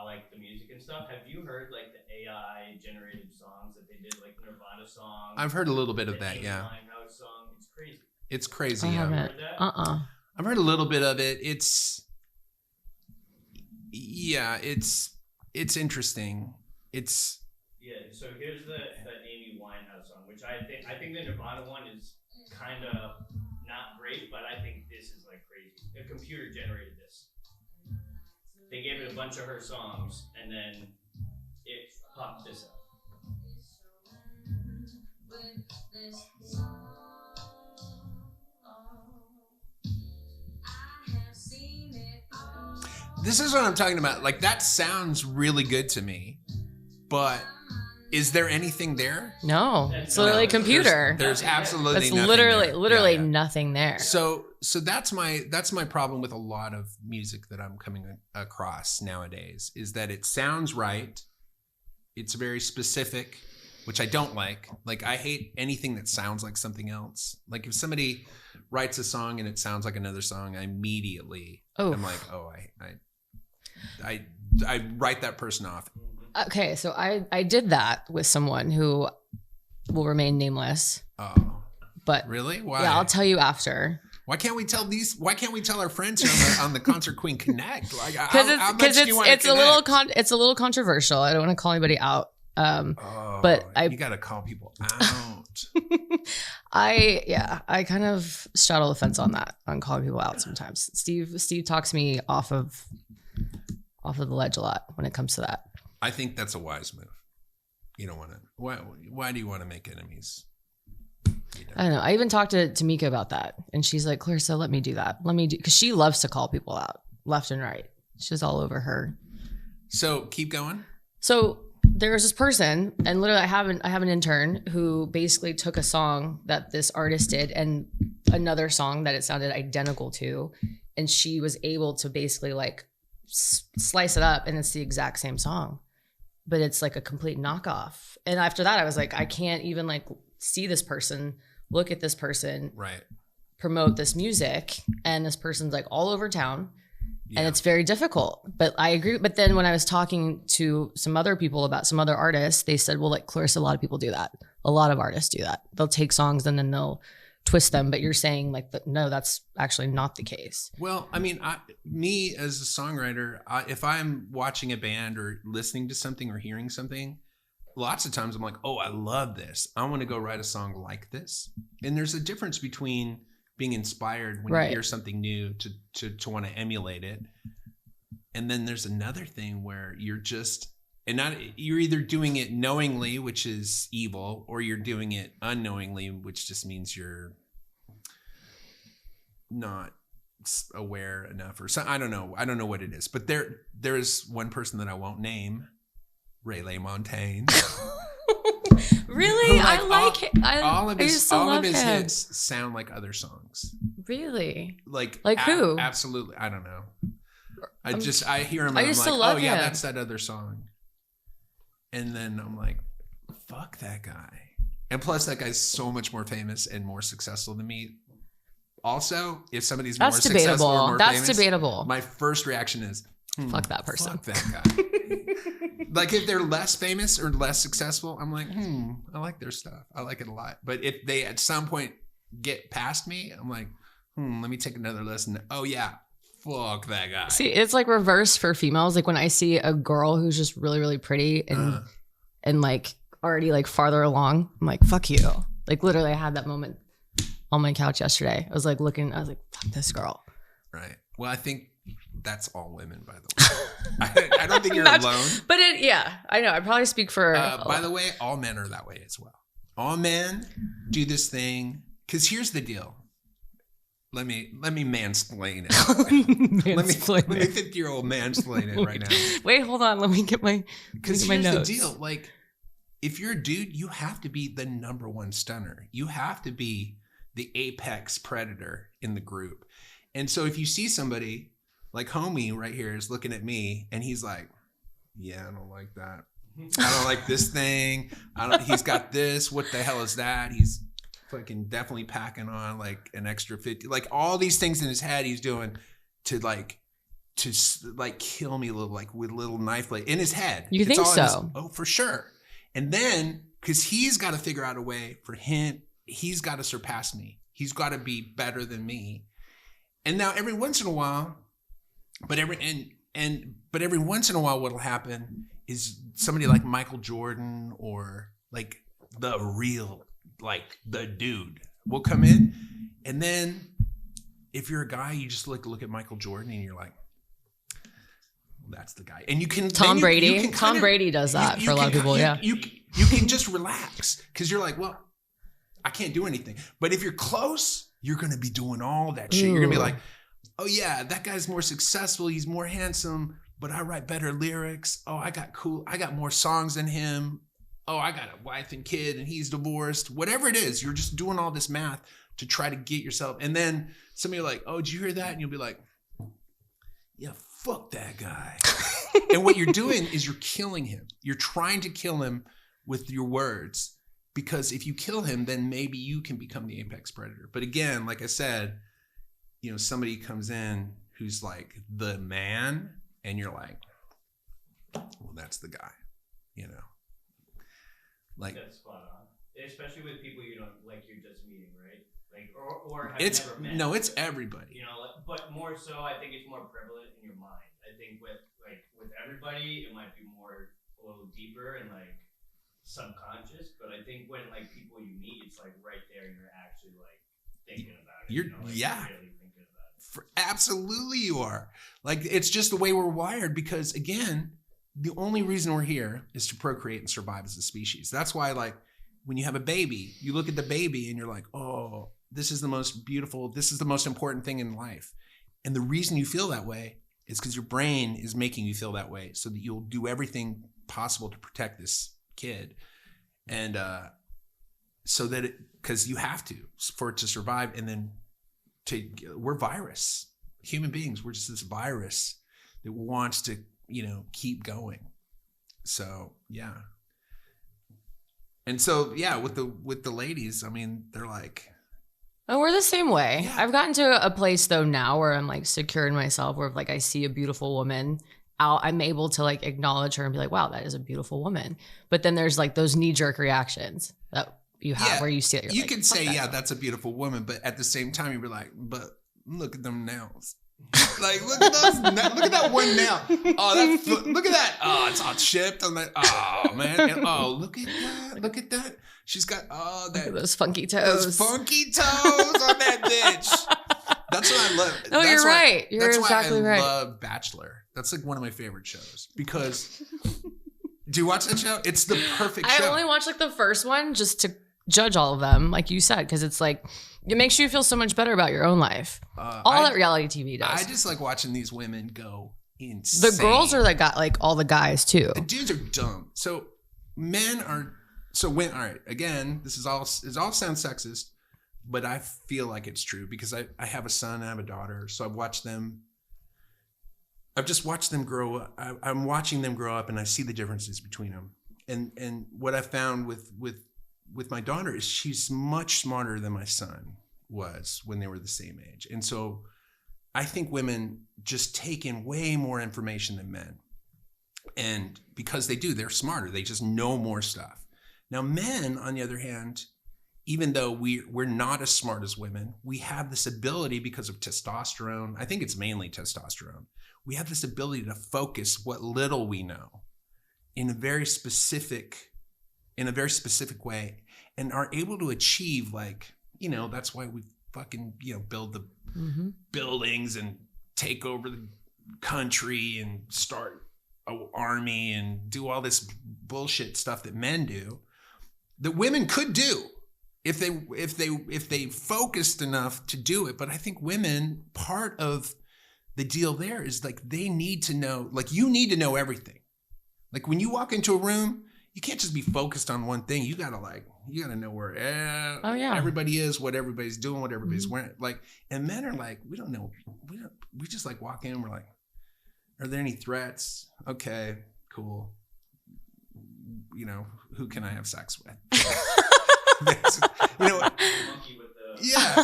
like the music and stuff. Have you heard like the AI generated songs that they did, like Nirvana songs? I've heard a little bit of that. Yeah. Song. It's crazy. It's crazy. I haven't. I've heard a little bit of it. It's interesting. So here's the Amy Winehouse song, which I think the Nirvana one is kind of not great, but I think this is like crazy. A computer generated this. They gave it a bunch of her songs, and then it popped this up. This is what I'm talking about. Like, that sounds really good to me, but is there anything there? No, it's literally a computer. There's absolutely nothing literally nothing there. So that's my problem with a lot of music that I'm coming across nowadays, is that it sounds right. It's very specific, which I don't like. Like, I hate anything that sounds like something else. Like, if somebody writes a song and it sounds like another song, I immediately I'm like, oh, I write that person off. Okay, so I did that with someone who will remain nameless. Oh, but really? Why? Yeah, I'll tell you after. Why can't we tell our friends here on the Concert Queen Connect? Like, because it's a little controversial. I don't want to call anybody out. But you got to call people out. out. I kind of straddle the fence on that, on calling people out sometimes. Steve talks me off of the ledge a lot when it comes to that. I think that's a wise move. You don't want to. Why do you want to make enemies? I don't know. I even talked to Mika about that, and she's like, Clarissa, let me do that. Because she loves to call people out left and right. She's all over her. So keep going. So there was this person, and literally I have an intern who basically took a song that this artist did and another song that it sounded identical to, and she was able to basically like slice it up, and it's the exact same song, but it's like a complete knockoff. And after that, I was like, I can't even like see this person, look at this person, right, promote this music, and this person's like all over town. And it's very difficult, but I agree. But then when I was talking to some other people about some other artists, they said, well, like Clarissa, a lot of people do that. A lot of artists do that. They'll take songs and then they'll twist them. But you're saying like, no, that's actually not the case. Well, I mean, me as a songwriter, if I'm watching a band or listening to something or hearing something, lots of times I'm like, oh, I love this. I want to go write a song like this. And there's a difference between being inspired when you hear something new to want to emulate it. And then there's another thing where you're either doing it knowingly, which is evil, or you're doing it unknowingly, which just means you're not aware enough or something. I don't know what it is, but there's one person that I won't name, Ray Montaigne. Really? I like it. All of his hits sound like other songs. Really? Like who? Absolutely. I don't know. I hear him and I'm like, oh yeah, that's that other song. And then I'm like, fuck that guy. And plus that guy's so much more famous and more successful than me. Also, if somebody's more successful or more famous, that's debatable. My first reaction is, fuck that person. Fuck that guy. Like if they're less famous or less successful, I'm like, I like their stuff. I like it a lot. But if they at some point get past me, I'm like, let me take another listen. Oh yeah, fuck that guy. See, it's like reverse for females. Like when I see a girl who's just really, really pretty and like already like farther along, I'm like, fuck you. Like literally I had that moment on my couch yesterday. I was like looking, I was like, fuck this girl. Right. Well, I think that's all women, by the way. I don't think you're alone. But I know. I probably speak for. By the way, all men are that way as well. All men do this thing. Because here's the deal. Let me mansplain it. Let me 50-year-old mansplain it right now. Wait, hold on. Let me get my. Because here's the deal. Like, if you're a dude, you have to be the number one stunner. You have to be the apex predator in the group. And so if you see somebody like homie right here is looking at me and he's like, yeah, I don't like that. I don't like this thing. He's got this. What the hell is that? He's fucking definitely packing on like an extra 50, like all these things in his head he's doing to kill me a little, like with a little knife blade in his head. You think so? Oh, for sure. And then, cause he's got to figure out a way for him. He's got to surpass me. He's got to be better than me. And now every once in a while, but every once in a while, what'll happen is somebody like Michael Jordan or like the real, like the dude will come in. And then if you're a guy, you just look at Michael Jordan and you're like, well, that's the guy. And you can Tom Brady. Tom Brady does that for a lot of people. You can just relax because you're like, well, I can't do anything. But if you're close, you're going to be doing all that shit. You're going to be like, oh yeah, that guy's more successful. He's more handsome, but I write better lyrics. Oh, I got more songs than him. Oh, I got a wife and kid and he's divorced. Whatever it is, you're just doing all this math to try to get yourself. And then somebody will like, oh, did you hear that? And you'll be like, yeah, fuck that guy. And what you're doing is you're killing him. You're trying to kill him with your words, because if you kill him, then maybe you can become the apex predator. But again, like I said, you know, somebody comes in who's like the man and you're like, well, that's the guy, you know, like that's spot on, especially with people you don't like, you're just meeting, right? Like, or have it's never met. No, it's everybody, you know, but more so I think it's more prevalent in your mind. I think with everybody it might be more a little deeper and like subconscious, but I think when like people you meet, it's like right there, and you're actually like thinking about it. You're like, yeah. Really thinking about it. Absolutely, you are. Like, it's just the way we're wired. Because again, the only reason we're here is to procreate and survive as a species. That's why, like, when you have a baby, you look at the baby and you're like, oh, this is the most beautiful, this is the most important thing in life. And the reason you feel that way is because your brain is making you feel that way, so that you'll do everything possible to protect this kid. And so that because you have to, for it to survive. And then we're virus. Human beings, we're just this virus that wants to, keep going. So, yeah. And so, yeah, with the ladies, I mean, they're like, oh, we're the same way. Yeah. I've gotten to a place though now where I'm like secure in myself, where if like I see a beautiful woman out, I'm able to like acknowledge her and be like, wow, that is a beautiful woman. But then there's like those knee-jerk reactions that you have where you see it. You like, can say, yeah, that's a beautiful woman, but at the same time, you'd be like, but look at them nails. Like, look at those. Look at that one nail. Oh, look at that. Oh, it's all chipped. I'm like, oh man. And, oh, look at that. Look at that. She's got look at those funky toes. Those funky toes on that bitch. That's what I love. No, you're right. You're exactly right. That's why I love Bachelor. That's like one of my favorite shows, because do you watch that show? It's the perfect show. I only watched like the first one just to judge all of them, like you said, because it's like it makes you feel so much better about your own life. All that reality TV does. I just like watching these women go insane. The girls are that got like all the guys too. The dudes are dumb. So men are. So when, all right, again, it all sounds sexist, but I feel like it's true because I have a son, I have a daughter, so I've just watched them grow up. I'm watching them grow up, and I see the differences between them. And what I found with my daughter is she's much smarter than my son was when they were the same age. And so I think women just take in way more information than men. And because they're smarter, they just know more stuff. Now, men, on the other hand, even though we're not as smart as women, we have this ability because of testosterone. I think it's mainly testosterone. We have this ability to focus what little we know in a very specific way, and are able to achieve, like, that's why we fucking, build the buildings and take over the country and start an army and do all this bullshit stuff that men do, that women could do if they focused enough to do it. But I think women, part of the deal there is like they need to know, like you need to know everything. Like when you walk into a room, you can't just be focused on one thing. You gotta know where everybody is, what everybody's doing, what everybody's wearing. Like, and men are like, we don't know. We just like walk in. We're like, are there any threats? Okay, cool. Who can I have sex with? Yeah.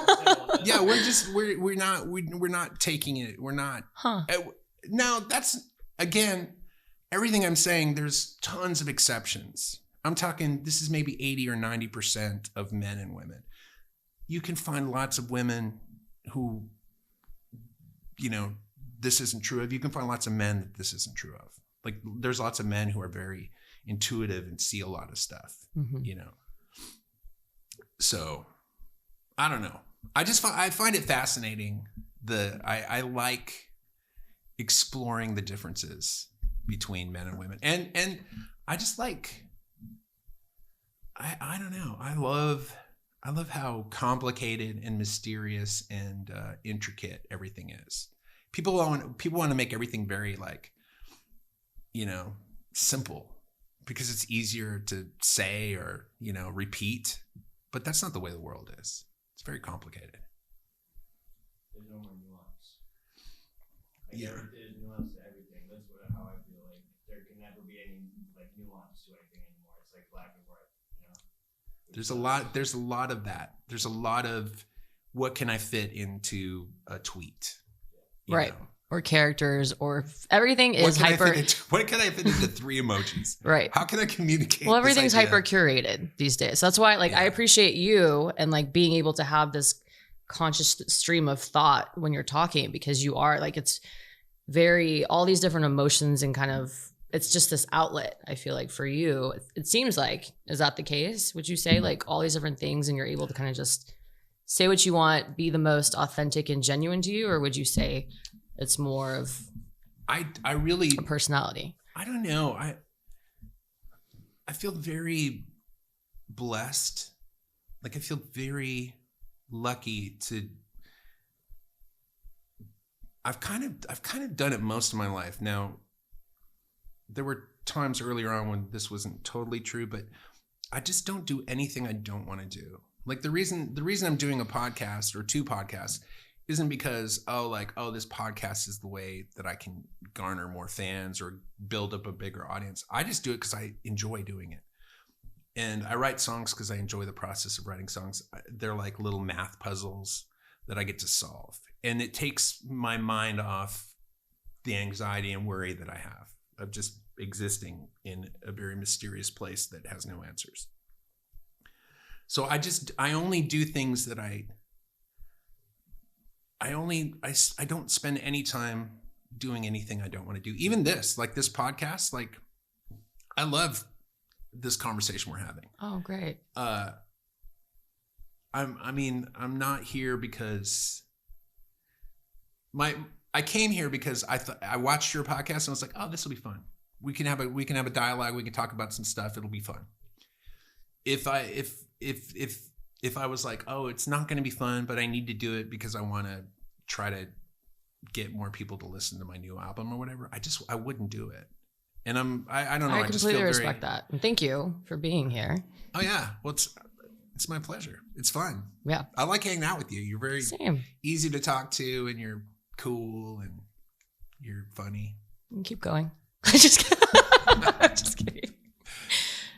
We're not taking it. We're not. Now that's, again, everything I'm saying, there's tons of exceptions. I'm talking, this is maybe 80 or 90% of men and women. You can find lots of women who, this isn't true of. You can find lots of men that this isn't true of. Like, there's lots of men who are very intuitive and see a lot of stuff, So, I don't know. I find it fascinating. I like exploring the differences between men and women, and I just like, I don't know. I love how complicated and mysterious and intricate everything is. People want to make everything very, like, simple, because it's easier to say or repeat, but that's not the way the world is. It's very complicated. There's no more nuance. There's nuance to everything. That's how I feel like there can never be any like nuance to anything anymore. It's like black and white, There's a lot of that. There's a lot of what can I fit into a tweet, right? Or characters, or everything is hyper. What can I fit into 3 emojis? Right. How can I communicate? Well, everything's hyper curated these days. That's why, I appreciate you and like being able to have this conscious stream of thought when you're talking, because you are like, it's very, all these different emotions and kind of it's just this outlet, I feel like, for you. It seems like, is that the case? Would you say like all these different things and you're able to kind of just say what you want, be the most authentic and genuine to you? Or would you say it's more of I really a personality? I don't know. I feel very blessed. Like I feel very lucky to I've kind of done it most of my life. Now, there were times earlier on when this wasn't totally true, but I just don't do anything I don't want to do. Like the reason I'm doing a podcast or 2 podcasts isn't because, this podcast is the way that I can garner more fans or build up a bigger audience. I just do it because I enjoy doing it. And I write songs because I enjoy the process of writing songs. They're like little math puzzles that I get to solve. And it takes my mind off the anxiety and worry that I have of just existing in a very mysterious place that has no answers. So I only do things that I don't spend any time doing anything I don't want to do. Even this podcast, like I love this conversation we're having. Oh, great. I'm not here because I came here because I watched your podcast and I was like, oh, this will be fun. We can have a dialogue. We can talk about some stuff. It'll be fun. If I was like, oh, it's not going to be fun, but I need to do it because I want to try to get more people to listen to my new album or whatever, I wouldn't do it. And I don't know. I completely respect that. And thank you for being here. Oh yeah. Well, it's my pleasure. It's fun. Yeah. I like hanging out with you. You're very Same. easy to talk to and you're cool and you're funny. Keep going. Just kidding.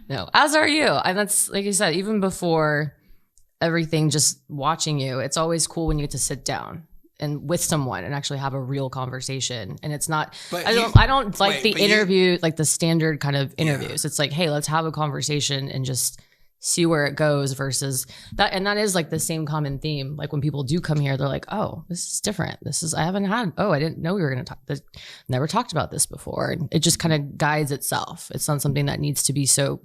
No, as are you. And that's, like you said, even before everything, just watching you, it's always cool when you get to sit down and with someone and actually have a real conversation. And it's not, I don't like the interview, like the standard kind of interviews. Yeah. It's like, hey, let's have a conversation and just see where it goes versus that. And that is like the same common theme. Like when people do come here, they're like, oh, this is different. I didn't know we were going to talk. Never talked about this before. And it just kind of guides itself. It's not something that needs to be so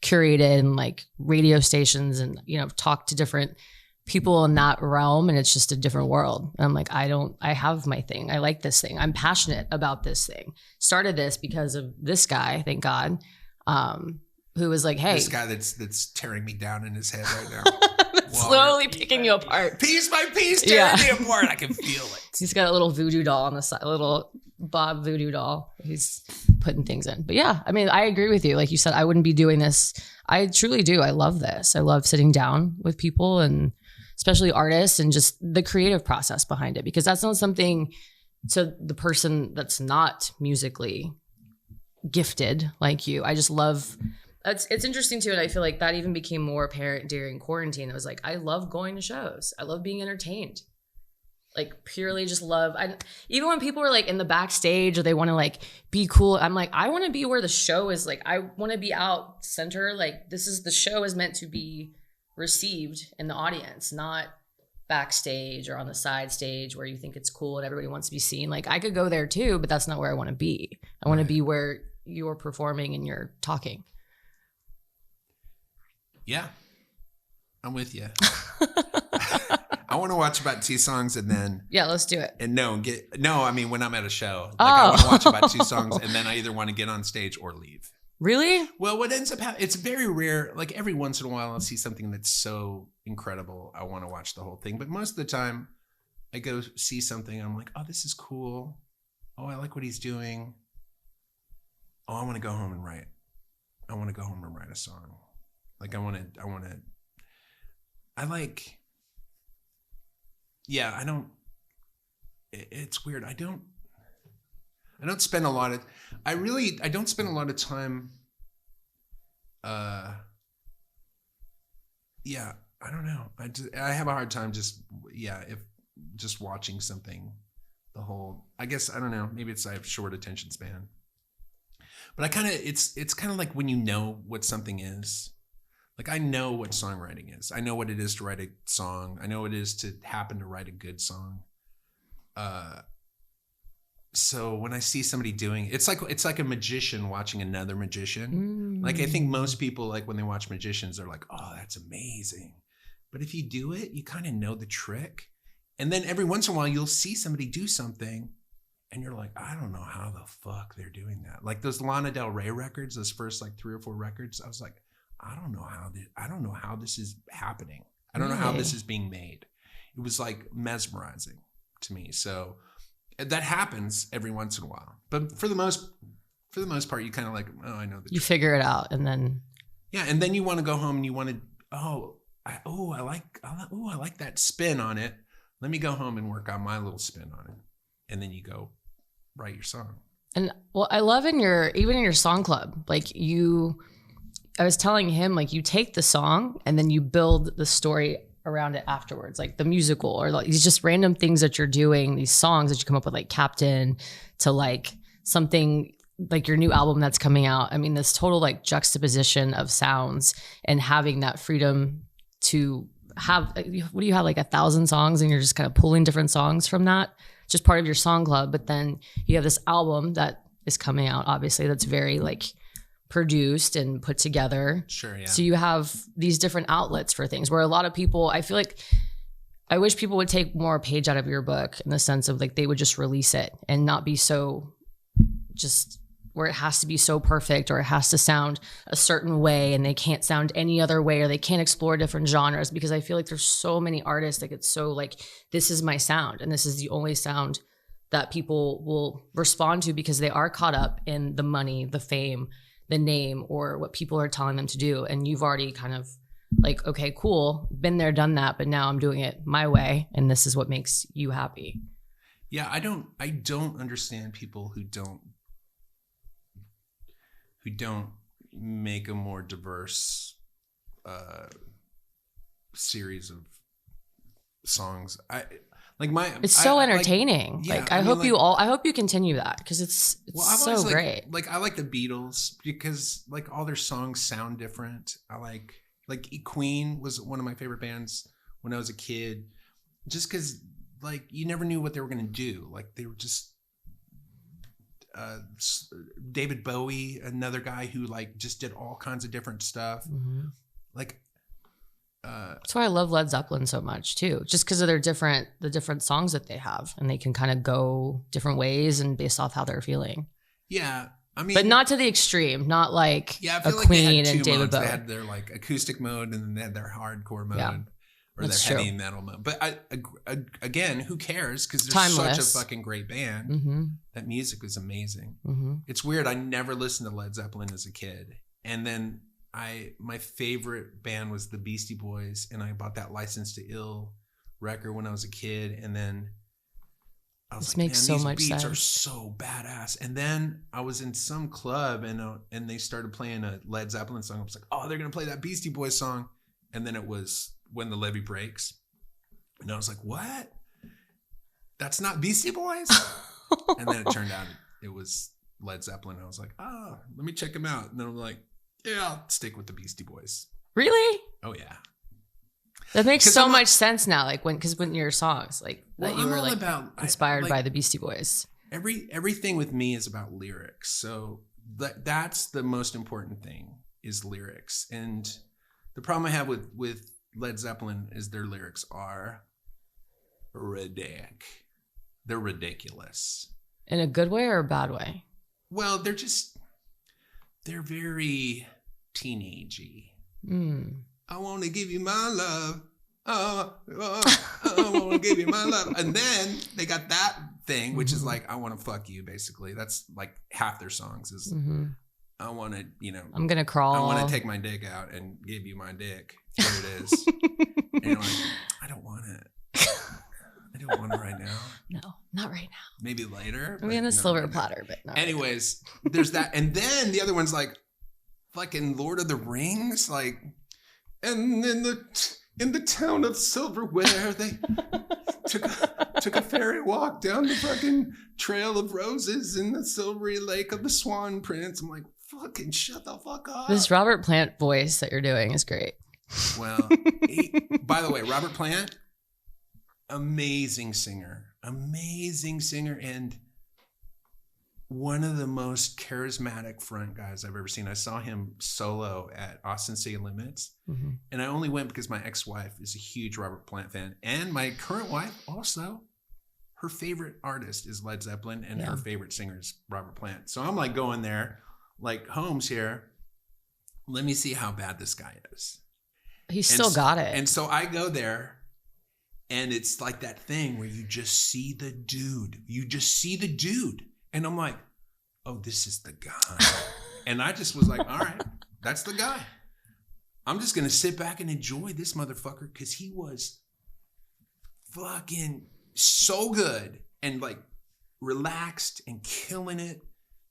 curated and like radio stations and, talk to different people in that realm. And it's just a different world. And I'm like, I have my thing. I like this thing. I'm passionate about this thing. Started this because of this guy, thank God. Who was like, hey. This guy that's tearing me down in his head right now. Slowly picking you apart. Piece by piece, tearing me apart. I can feel it. He's got a little voodoo doll on the side, a little Bob voodoo doll. He's putting things in. But yeah, I mean, I agree with you. Like you said, I wouldn't be doing this. I truly do. I love this. I love sitting down with people and especially artists and just the creative process behind it, because that's not something to the person that's not musically gifted like you. I just love... It's interesting too, and I feel like that even became more apparent during quarantine. It was like, I love going to shows. I love being entertained. Like purely just love. Even when people are like in the backstage or they want to like be cool, I'm like, I want to be where the show is. Like I want to be out center. Like the show is meant to be received in the audience, not backstage or on the side stage where you think it's cool and everybody wants to be seen. Like I could go there too, but that's not where I want to be. I want to be where you're performing and you're talking. Yeah, I'm with you. I want to watch about 2 songs and then... Yeah, let's do it. And I mean, when I'm at a show. Like I want to watch about 2 songs and then I either want to get on stage or leave. Really? Well, what ends up happening, it's very rare. Like every once in a while I'll see something that's so incredible, I want to watch the whole thing. But most of the time I go see something and I'm like, oh, this is cool. Oh, I like what he's doing. Oh, I want to go home and write. I want to go home and write a song. Like it's weird. I don't spend a lot of time. I don't know. I have a hard time just watching something the whole, I guess, I don't know. Maybe I have short attention span, but it's kind of like when you know what something is. Like I know what songwriting is. I know what it is to write a song. I know what it is to happen to write a good song. so when I see somebody doing it's like a magician watching another magician. Like I think most people, like when they watch magicians, they're like, oh, that's amazing. But if you do it, you kind of know the trick. And then every once in a while you'll see somebody do something and you're like, I don't know how the fuck they're doing that. Like those Lana Del Rey records, those first like 3 or 4 records, I was like, I don't know how this is happening. I don't know how this is being made. It was like mesmerizing to me. So that happens every once in a while, but for the most part, you kind of like, oh, I know that you figure it out, and then and then you want to go home and you want to, I like that spin on it. Let me go home and work on my little spin on it, and then you go write your song. And well, I love even in your song club, like I was telling him, like you take the song and then you build the story around it afterwards, like the musical or like these just random things that you're doing, these songs that you come up with, like Captain to like something like your new album that's coming out. I mean, this total like juxtaposition of sounds and having that freedom to have, what do you have, like 1,000 songs and you're just kind of pulling different songs from that, just part of your song club. But then you have this album that is coming out, obviously, that's very like produced and put together. Sure, yeah. So you have these different outlets for things where a lot of people, I feel like, I wish people would take more a page out of your book in the sense of like they would just release it and not be so just where it has to be so perfect or it has to sound a certain way and they can't sound any other way or they can't explore different genres, because I feel like there's so many artists that get so like, this is my sound and this is the only sound that people will respond to because they are caught up in the money, the fame, the name, or what people are telling them to do. And you've already kind of like, okay, cool, been there, done that, but now I'm doing it my way and this is what makes you happy. Yeah, I don't understand people who don't make a more diverse series of songs. It's so entertaining. I hope you continue that because it's so great. I like the Beatles because like all their songs sound different. I like Queen was one of my favorite bands when I was a kid, just because like you never knew what they were gonna do. Like they were just David Bowie, another guy who like just did all kinds of different stuff. Mm-hmm. That's why I love Led Zeppelin so much too, just because of the different songs that they have, and they can kind of go different ways and based off how they're feeling. Yeah, I mean, but not to the extreme, not like I feel like Queen they had and David Bowie. They had their like acoustic mode, and then they had their hardcore mode, or That's their true. heavy metal mode. But again, who cares? Because they're Timeless. such a fucking great band. Mm-hmm. That music was amazing. Mm-hmm. It's weird. I never listened to Led Zeppelin as a kid, and then my favorite band was the Beastie Boys, and I bought that License to Ill record when I was a kid, and then I was makes so much these beats sense. are so badass. And then I was in some club and they started playing a Led Zeppelin song. I was like, oh, they're gonna play that Beastie Boys song, and then it was When the Levee Breaks, and I was like, what? That's not Beastie Boys? And then it turned out it was Led Zeppelin. I was like, oh, let me check them out. And then I'm like, yeah, I'll stick with the Beastie Boys. Really? Oh yeah. That makes so much sense now. Like when your songs, like that you were like inspired by the Beastie Boys. Everything with me is about lyrics. So that's the most important thing is lyrics. And the problem I have with Led Zeppelin is their lyrics are they're ridiculous. In a good way or a bad way? Well, they're very teenagey. Mm. I want to give you my love. I want to give you my love. And then they got that thing, which is like, I want to fuck you, basically. That's like half their songs is, I want to, I'm going to crawl. I want to take my dick out and give you my dick. Here it is. And you're like, I don't want it. I don't want it right now. No, not right now. Maybe later. Maybe on a silver platter, but not. Anyways, there's that. And then the other one's like fucking Lord of the Rings. Like, and in the town of Silverware, they took a ferry walk down the fucking Trail of Roses in the silvery lake of the Swan Prince. I'm like, fucking shut the fuck up. This Robert Plant voice that you're doing is great. Well, by the way, Robert Plant, amazing singer, and one of the most charismatic front guys I've ever seen. I saw him solo at Austin City Limits. And I only went because my ex-wife is a huge Robert Plant fan. And my current wife also, her favorite artist is Led Zeppelin and her favorite singer is Robert Plant. So I'm like going there, like Holmes here. Let me see how bad this guy is. He's still got it. And so I go there and it's like that thing where you just see the dude. You just see the dude. And I'm like, oh, this is the guy. And I just was like, all right, that's the guy. I'm just going to sit back and enjoy this motherfucker because he was fucking so good and like relaxed and killing it.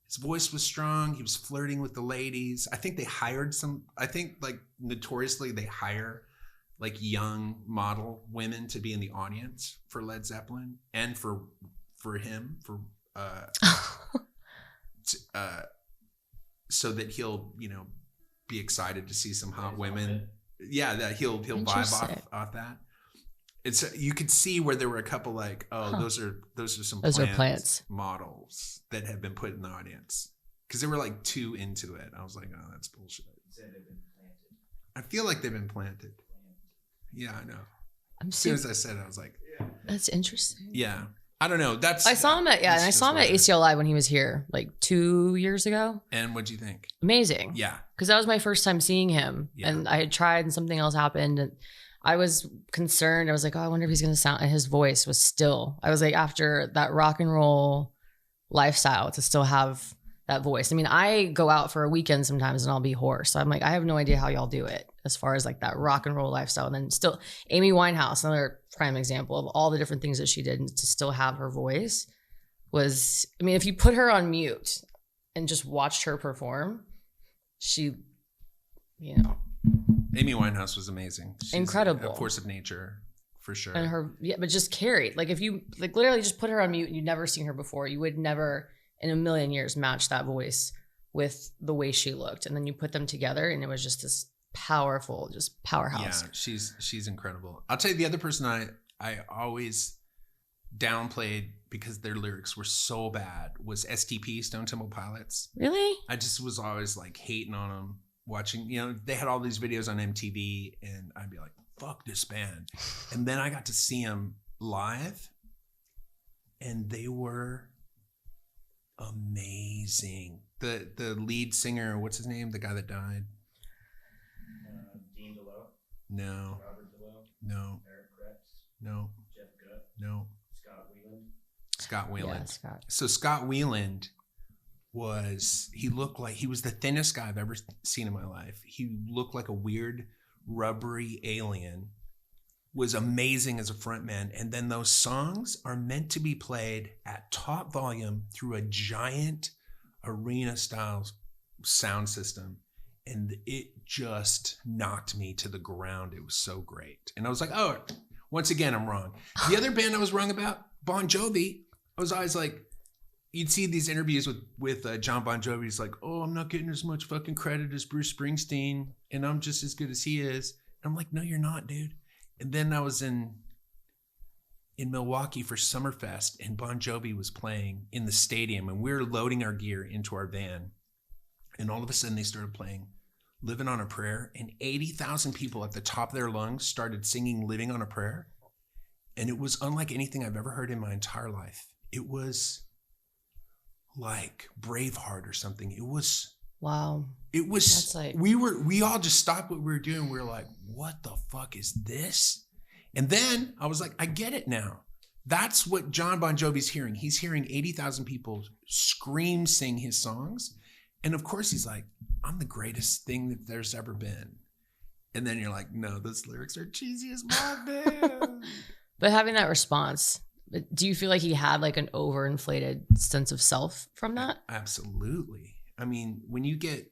His voice was strong. He was flirting with the ladies. I think like notoriously they hire like young model women to be in the audience for Led Zeppelin and for him, so that he'll, be excited to see some hot women. Yeah, that he'll vibe off that. It's you could see where there were a couple like, those are some plants models that have been put in the audience because they were like too into it. I was like, oh, that's bullshit. I feel like they've been planted. Yeah, I know. As soon as I said it, I was like, that's interesting. Yeah. I don't know. I saw him at ACL Live when he was here like 2 years ago. And what'd you think? Amazing. Yeah. Because that was my first time seeing him. Yeah. And I had tried and something else happened. And I was concerned. I was like, oh, I wonder if he's going to sound. And his voice was still. I was like, after that rock and roll lifestyle, to still have that voice. I mean, I go out for a weekend sometimes and I'll be hoarse. So I'm like, I have no idea how y'all do it as far as like that rock and roll lifestyle. And then still Amy Winehouse, another prime example of all the different things that she did, and to still have her voice was, I mean, if you put her on mute and just watched her perform, she, Amy Winehouse was amazing. She's incredible. A force of nature for sure. And her, but just carried. Like if you like literally just put her on mute and you'd never seen her before, you would never in a million years match that voice with the way she looked. And then you put them together and it was just this powerful, just powerhouse. Yeah, she's incredible. I'll tell you the other person I always downplayed because their lyrics were so bad was STP, Stone Temple Pilots. Really? I just was always like hating on them, watching, they had all these videos on MTV and I'd be like, fuck this band. And then I got to see them live and they were amazing. The lead singer, what's his name? The guy that died? Dean DeLoe? No. Robert DeLoe? No. Eric Kretz? No. Jeff Gutt? No. Scott Weiland? Yeah, Scott. So Scott Weiland he looked like, he was the thinnest guy I've ever seen in my life. He looked like a weird rubbery alien, was amazing as a frontman. And then those songs are meant to be played at top volume through a giant arena style sound system. And it just knocked me to the ground. It was so great. And I was like, oh, once again, I'm wrong. The other band I was wrong about, Bon Jovi, I was always like, you'd see these interviews with John Bon Jovi. He's like, oh, I'm not getting as much fucking credit as Bruce Springsteen, and I'm just as good as he is. And I'm like, no, you're not, dude. And then I was in Milwaukee for Summerfest, and Bon Jovi was playing in the stadium, and we were loading our gear into our van. And all of a sudden they started playing Living on a Prayer, and 80,000 people at the top of their lungs started singing Living on a Prayer. And it was unlike anything I've ever heard in my entire life. It was like Braveheart or something. It was, wow. It was, that's like, we all just stopped what we were doing. We were like, what the fuck is this? And then I was like, I get it now. That's what John Bon Jovi's hearing. He's hearing 80,000 people scream, sing his songs. And of course he's like, I'm the greatest thing that there's ever been. And then you're like, no, those lyrics are cheesy as fuck, man. But having that response, do you feel like he had like an overinflated sense of self from that? Absolutely. I mean, when you get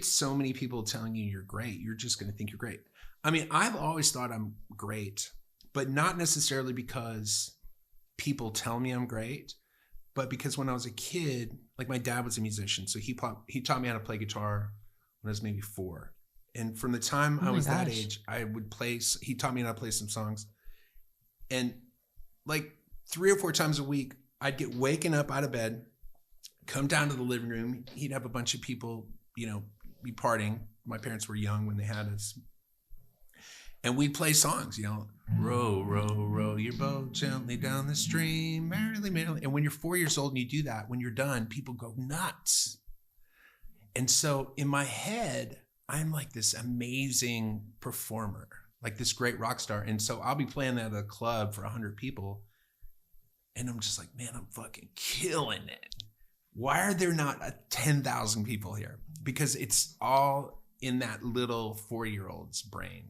so many people telling you you're great, you're just going to think you're great. I mean, I've always thought I'm great, but not necessarily because people tell me I'm great, but because when I was a kid, like my dad was a musician, so he taught me how to play guitar when I was maybe 4. And from the time I was that age, I would play. He taught me how to play some songs, and like 3 or 4 times a week, I'd get waken up out of bed come down to the living room. He'd have a bunch of people, you know, be partying. My parents were young when they had us. And we'd play songs, you know, row, row, row your boat gently down the stream, merrily, merrily. And when you're 4 years old and you do that, when you're done, people go nuts. And so in my head, I'm like this amazing performer, like this great rock star. And so I'll be playing at a club for 100 people. And I'm just like, man, I'm fucking killing it. Why are there not 10,000 people here? Because it's all in that little 4-year-old's brain.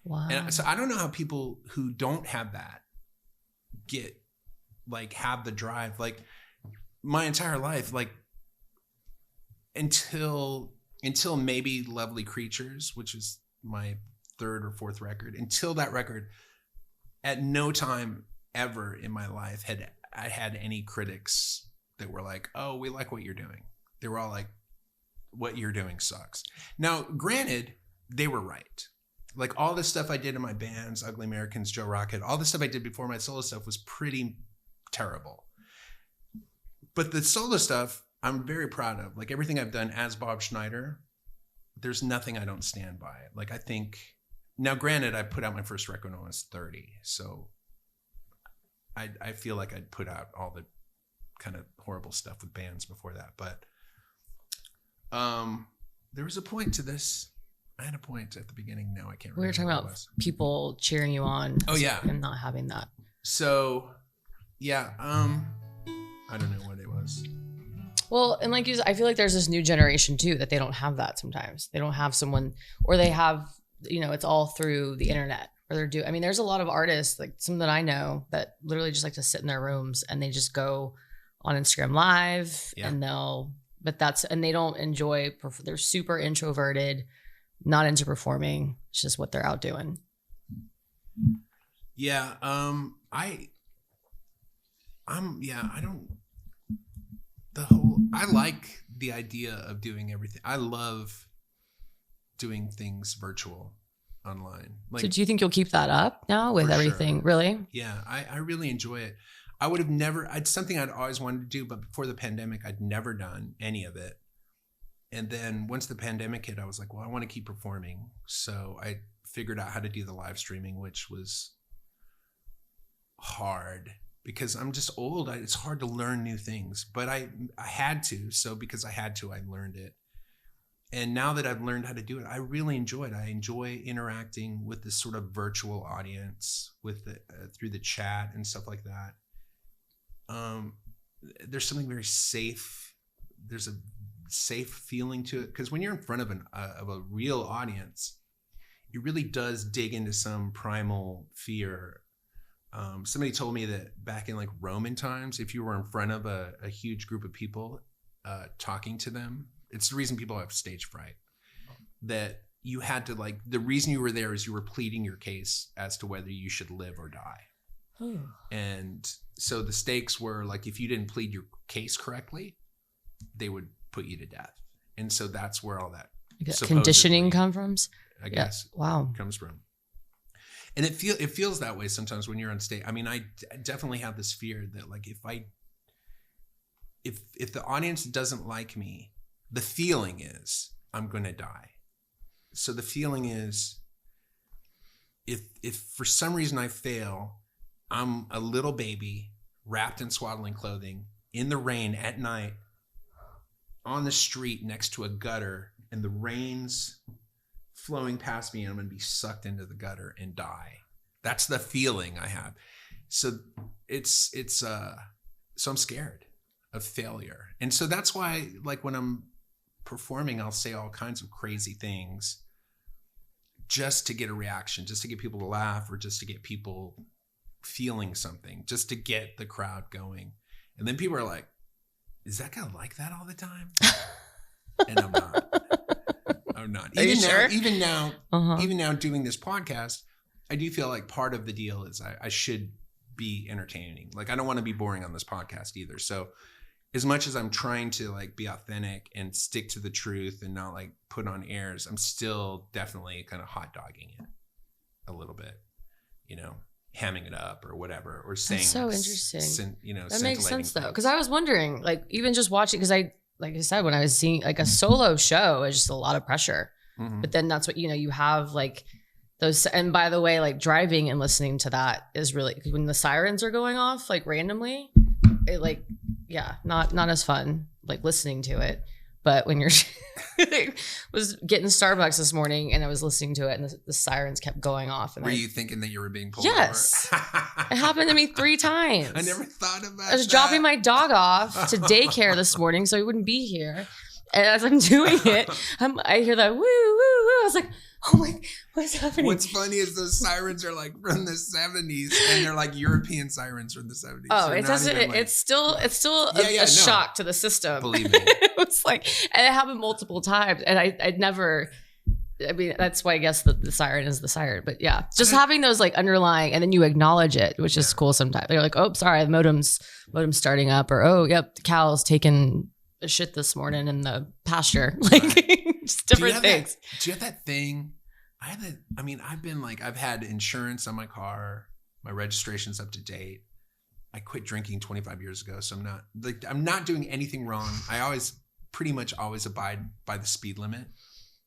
Wow. And so I don't know how people who don't have that have the drive. Like my entire life, like until maybe Lovely Creatures, which is my 3rd or 4th record, until that record, at no time ever in my life had I had any critics that were like, oh, we like what you're doing. They were all like, what you're doing sucks. Now, granted, they were right. Like all the stuff I did in my bands, Ugly Americans, Joe Rocket, all the stuff I did before my solo stuff was pretty terrible. But the solo stuff, I'm very proud of. Like everything I've done as Bob Schneider, there's nothing I don't stand by. Like I think, now granted, I put out my first record when I was 30. So I feel like I'd put out all the kind of horrible stuff with bands before that. But there was a point to this. I had a point at the beginning. Now I can't remember. We were talking about people cheering you on. Oh yeah. And not having that. So yeah, I don't know what it was. Well, and like you said, I feel like there's this new generation too that they don't have that sometimes. They don't have someone, or they have, you know, it's all through the internet. Or I mean, there's a lot of artists, like some that I know, that literally just like to sit in their rooms and they just go on Instagram Live and they don't enjoy, they're super introverted, not into performing. It's just what they're out doing. Yeah. I like the idea of doing everything. I love doing things virtual online. Like, so do you think you'll keep that up now with everything? Sure. Really? Yeah. I really enjoy it. I would have never, it's something I'd always wanted to do, but before the pandemic, I'd never done any of it. And then once the pandemic hit, I was like, well, I want to keep performing. So I figured out how to do the live streaming, which was hard because I'm just old. It's hard to learn new things, but I had to. So because I had to, I learned it. And now that I've learned how to do it, I really enjoy it. I enjoy interacting with this sort of virtual audience through the chat and stuff like that. There's something very safe. There's a safe feeling to it because when you're in front of a real audience, it really does dig into some primal fear. Somebody told me that back in like Roman times, if you were in front of a huge group of people talking to them, it's the reason people have stage fright, that you had to, like, the reason you were there is you were pleading your case as to whether you should live or die. And so the stakes were like, if you didn't plead your case correctly, they would put you to death. And so that's where all that conditioning comes from, I guess. Yeah. Wow. Comes from. And it feels that way sometimes when you're on stage. I mean, I definitely have this fear that, like, if the audience doesn't like me, the feeling is I'm going to die. So the feeling is if for some reason I fail, I'm a little baby wrapped in swaddling clothing in the rain at night on the street next to a gutter, and the rain's flowing past me and I'm going to be sucked into the gutter and die. That's the feeling I have. So so I'm scared of failure. And so that's why, like, when I'm performing, I'll say all kinds of crazy things just to get a reaction, just to get people to laugh, or just to get people feeling something, just to get the crowd going. And then people are like, is that guy like that all the time? And I'm not. Even now doing this podcast, I do feel like part of the deal is I should be entertaining. Like, I don't want to be boring on this podcast either. So as much as I'm trying to, like, be authentic and stick to the truth and not, like, put on airs, I'm still definitely kind of hot dogging it a little bit, you know? hamming it up or whatever, or saying That's so interesting. That makes sense though, because I was wondering, like, even just watching, because like I said, when I was seeing like a solo show, it's just a lot of pressure. But then that's what you have like those. And by the way, like driving and listening to that is really, when the sirens are going off like randomly, it like not as fun like listening to it. But when you're I was getting Starbucks this morning and I was listening to it and the sirens kept going off. And were you thinking that you were being pulled yes. over? It happened to me 3 times. I never thought about that. I was dropping my dog off to daycare this morning so he wouldn't be here. And as I'm doing it, I hear that woo, woo, woo. I was like, oh my, what's happening? What's funny is those sirens are like from the 70s and they're like European sirens from the 70s. Oh, it doesn't, like, it's still a shock to the system. Believe me. It was like, and it happened multiple times. And I never, I mean, that's why I guess the siren is the siren. But yeah, just having those like underlying, and then you acknowledge it, which is cool sometimes. They're like, oh, sorry, the modem's starting up, or oh, yep, the cow's taking a shit this morning in the pasture. Like just different things. Do you have that thing? I've had insurance on my car. My registration's up to date. I quit drinking 25 years ago. So I'm not doing anything wrong. I pretty much always abide by the speed limit.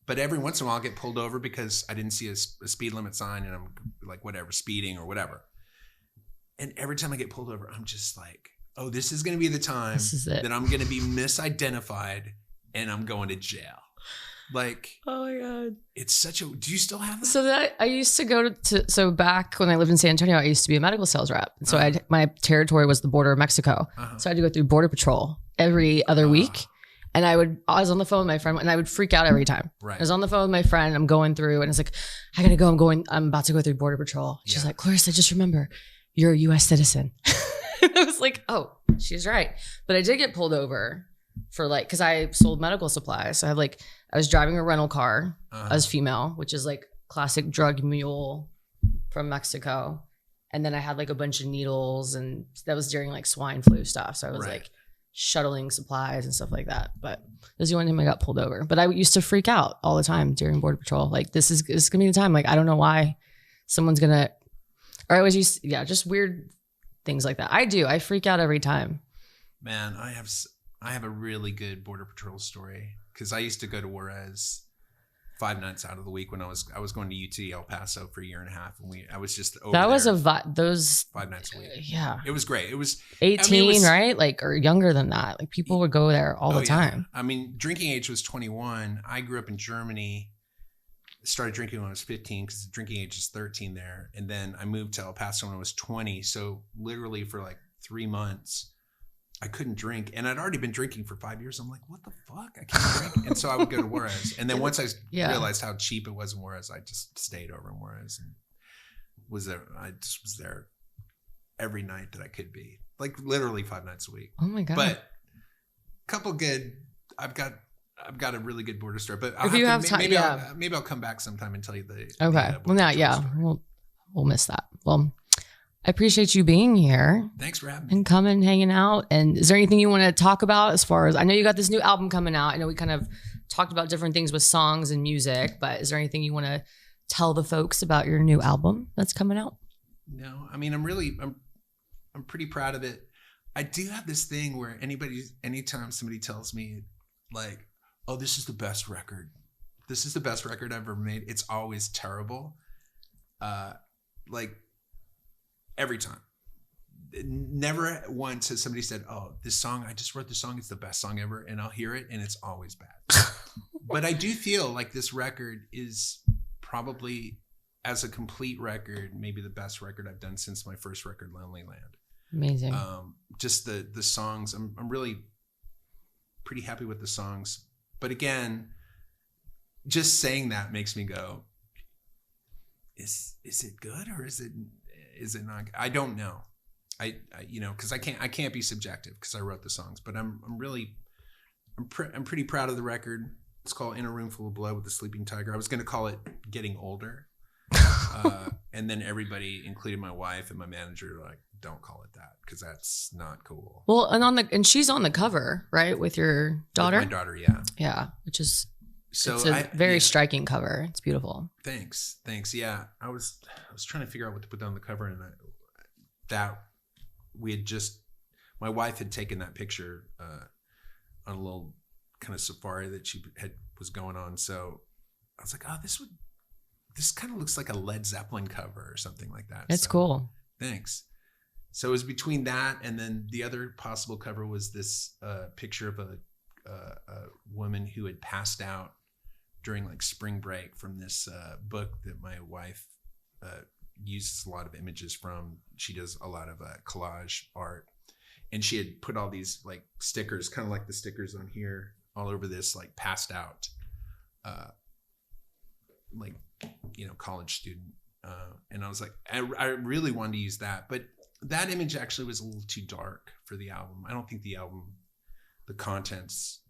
But every once in a while I'll get pulled over because I didn't see a speed limit sign and I'm like, whatever, speeding or whatever. And every time I get pulled over, I'm just like, oh, this is going to be the time that I'm going to be misidentified and I'm going to jail. Like, oh my God. It's such a, do you still have that? So that I used to go so back when I lived in San Antonio, I used to be a medical sales rep. So my territory was the border of Mexico. So I had to go through border patrol every other week. And I was on the phone with my friend and I would freak out every time. Right. I was on the phone with my friend. I'm going through and it's like, I gotta go. I'm about to go through border patrol. She's like, Clarissa, just remember, you're a U.S. citizen. I was like, oh, she's right. But I did get pulled over for like, cause I sold medical supplies. So I was driving a rental car as female, which is like classic drug mule from Mexico. And then I had like a bunch of needles and that was during like swine flu stuff. So I was like shuttling supplies and stuff like that. But it was the only time I got pulled over. But I used to freak out all the time during border patrol. Like this is gonna be the time. Like, I don't know why someone's gonna, or I always used, just weird things like that. I freak out every time. Man, I have a really good border patrol story because I used to go to Juarez 5 nights out of the week when I was going to UT El Paso for a year and a half, and I was just over that was there those 5 nights a week. Yeah, it was great. It was 18, right? Like, or younger than that. Like people would go there all the time. I mean, drinking age was 21. I grew up in Germany. Started drinking when I was 15 because the drinking age is 13 there, and then I moved to El Paso when I was 20. So literally for like 3 months, I couldn't drink, and I'd already been drinking for 5 years. I'm like, what the fuck? I can't drink. And so I would go to Juarez. And then once I realized how cheap it was in Juarez, I just stayed over in Juarez and was there. I just was there every night that I could be, like literally 5 nights a week. Oh my God. But couple good, I've got a really good border story, but if you have time, maybe I'll come back sometime and tell you the we'll miss that. Well, I appreciate you being here. Thanks for having me. And coming, hanging out. And is there anything you want to talk about as far as, I know you got this new album coming out. I know we kind of talked about different things with songs and music, but is there anything you want to tell the folks about your new album that's coming out? No, I mean, I'm pretty proud of it. I do have this thing where anytime somebody tells me like, oh, this is the best record I've ever made, it's always terrible. Like every time. Never once has somebody said, oh, this song, I just wrote this song, it's the best song ever, and I'll hear it and it's always bad. But I do feel like this record is probably, as a complete record, maybe the best record I've done since my first record, Lonely Land. Amazing. Just the songs, I'm really pretty happy with the songs. But again, just saying that makes me go, is it good or is it not? I don't know. I because I can't be subjective because I wrote the songs. But I'm pretty proud of the record. It's called In a Room Full of Blood with the Sleeping Tiger. I was going to call it Getting Older, and then everybody, including my wife and my manager, like, don't call it that because that's not cool. Well, and she's on the cover, right, with your daughter. With my daughter, yeah, which is So it's a very striking cover. It's beautiful. Thanks. Yeah, I was trying to figure out what to put on the cover, and my wife had taken that picture on a little kind of safari that she was going on. So I was like, oh, this kind of looks like a Led Zeppelin cover or something like that. It's cool. Thanks. So it was between that and then the other possible cover was this picture of a woman who had passed out during like spring break from this book that my wife uses a lot of images from. She does a lot of collage art, and she had put all these like stickers, kind of like the stickers on here, all over this like passed out like, you know, college student. And I was like, I really wanted to use that, but that image actually was a little too dark for the album. I don't think the contents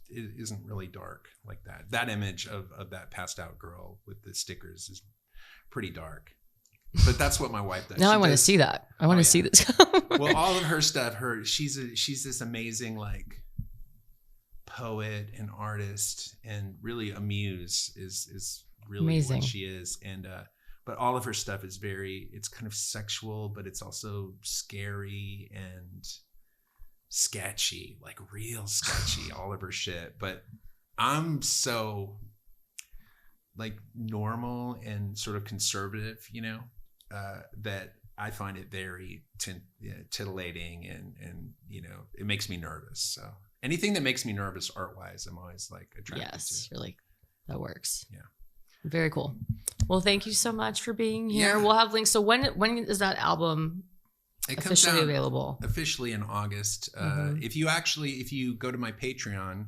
isn't really dark like that. That image of that passed out girl with the stickers is pretty dark, but that's what my wife does. Now I want to see that. I want to see this. Well, all of her stuff, she's this amazing like poet and artist, and really a muse is really amazing. What she is. And but all of her stuff is it's kind of sexual, but it's also scary and sketchy, like real sketchy, all of her shit. But I'm so like normal and sort of conservative, you know, that I find it very titillating and you know, it makes me nervous. So anything that makes me nervous art wise, I'm always like attracted to. Yes, you're like, that works. Yeah. Very cool. Well, thank you so much for being here. Yeah. We'll have links. So when is that album officially available? Officially in August. If you go to my Patreon,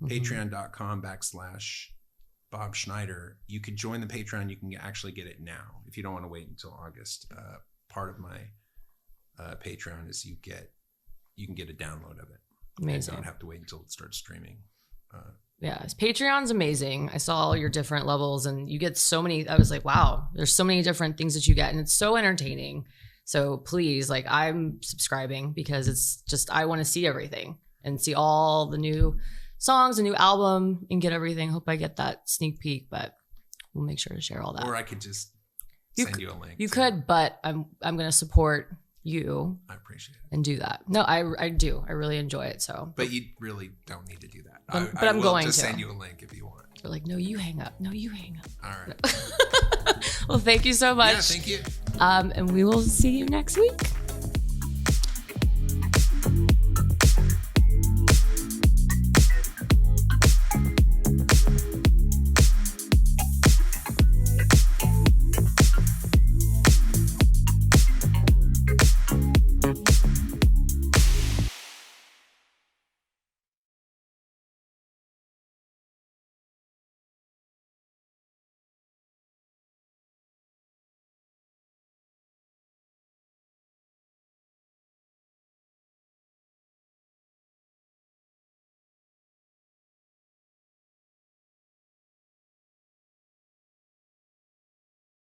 patreon.com/Bob Schneider, you could join the Patreon. You can actually get it now if you don't want to wait until August. Part of my Patreon is you can get a download of it. Amazing. You don't have to wait until it starts streaming. Yeah, Patreon's amazing. I saw all your different levels and you get so many. I was like, wow, there's so many different things that you get and it's so entertaining. So please, like, I'm subscribing because it's just, I want to see everything and see all the new songs, a new album, and get everything. Hope I get that sneak peek, but we'll make sure to share all that. Or I could just send you a link. You could, but I'm going to support you. I appreciate it. And do that. No, I do. I really enjoy it. So, but you really don't need to do that. But I'm going to send you a link if you want. They're like, no, you hang up. No, you hang up. All right. No. Well, thank you so much. Yeah, thank you. And we will see you next week.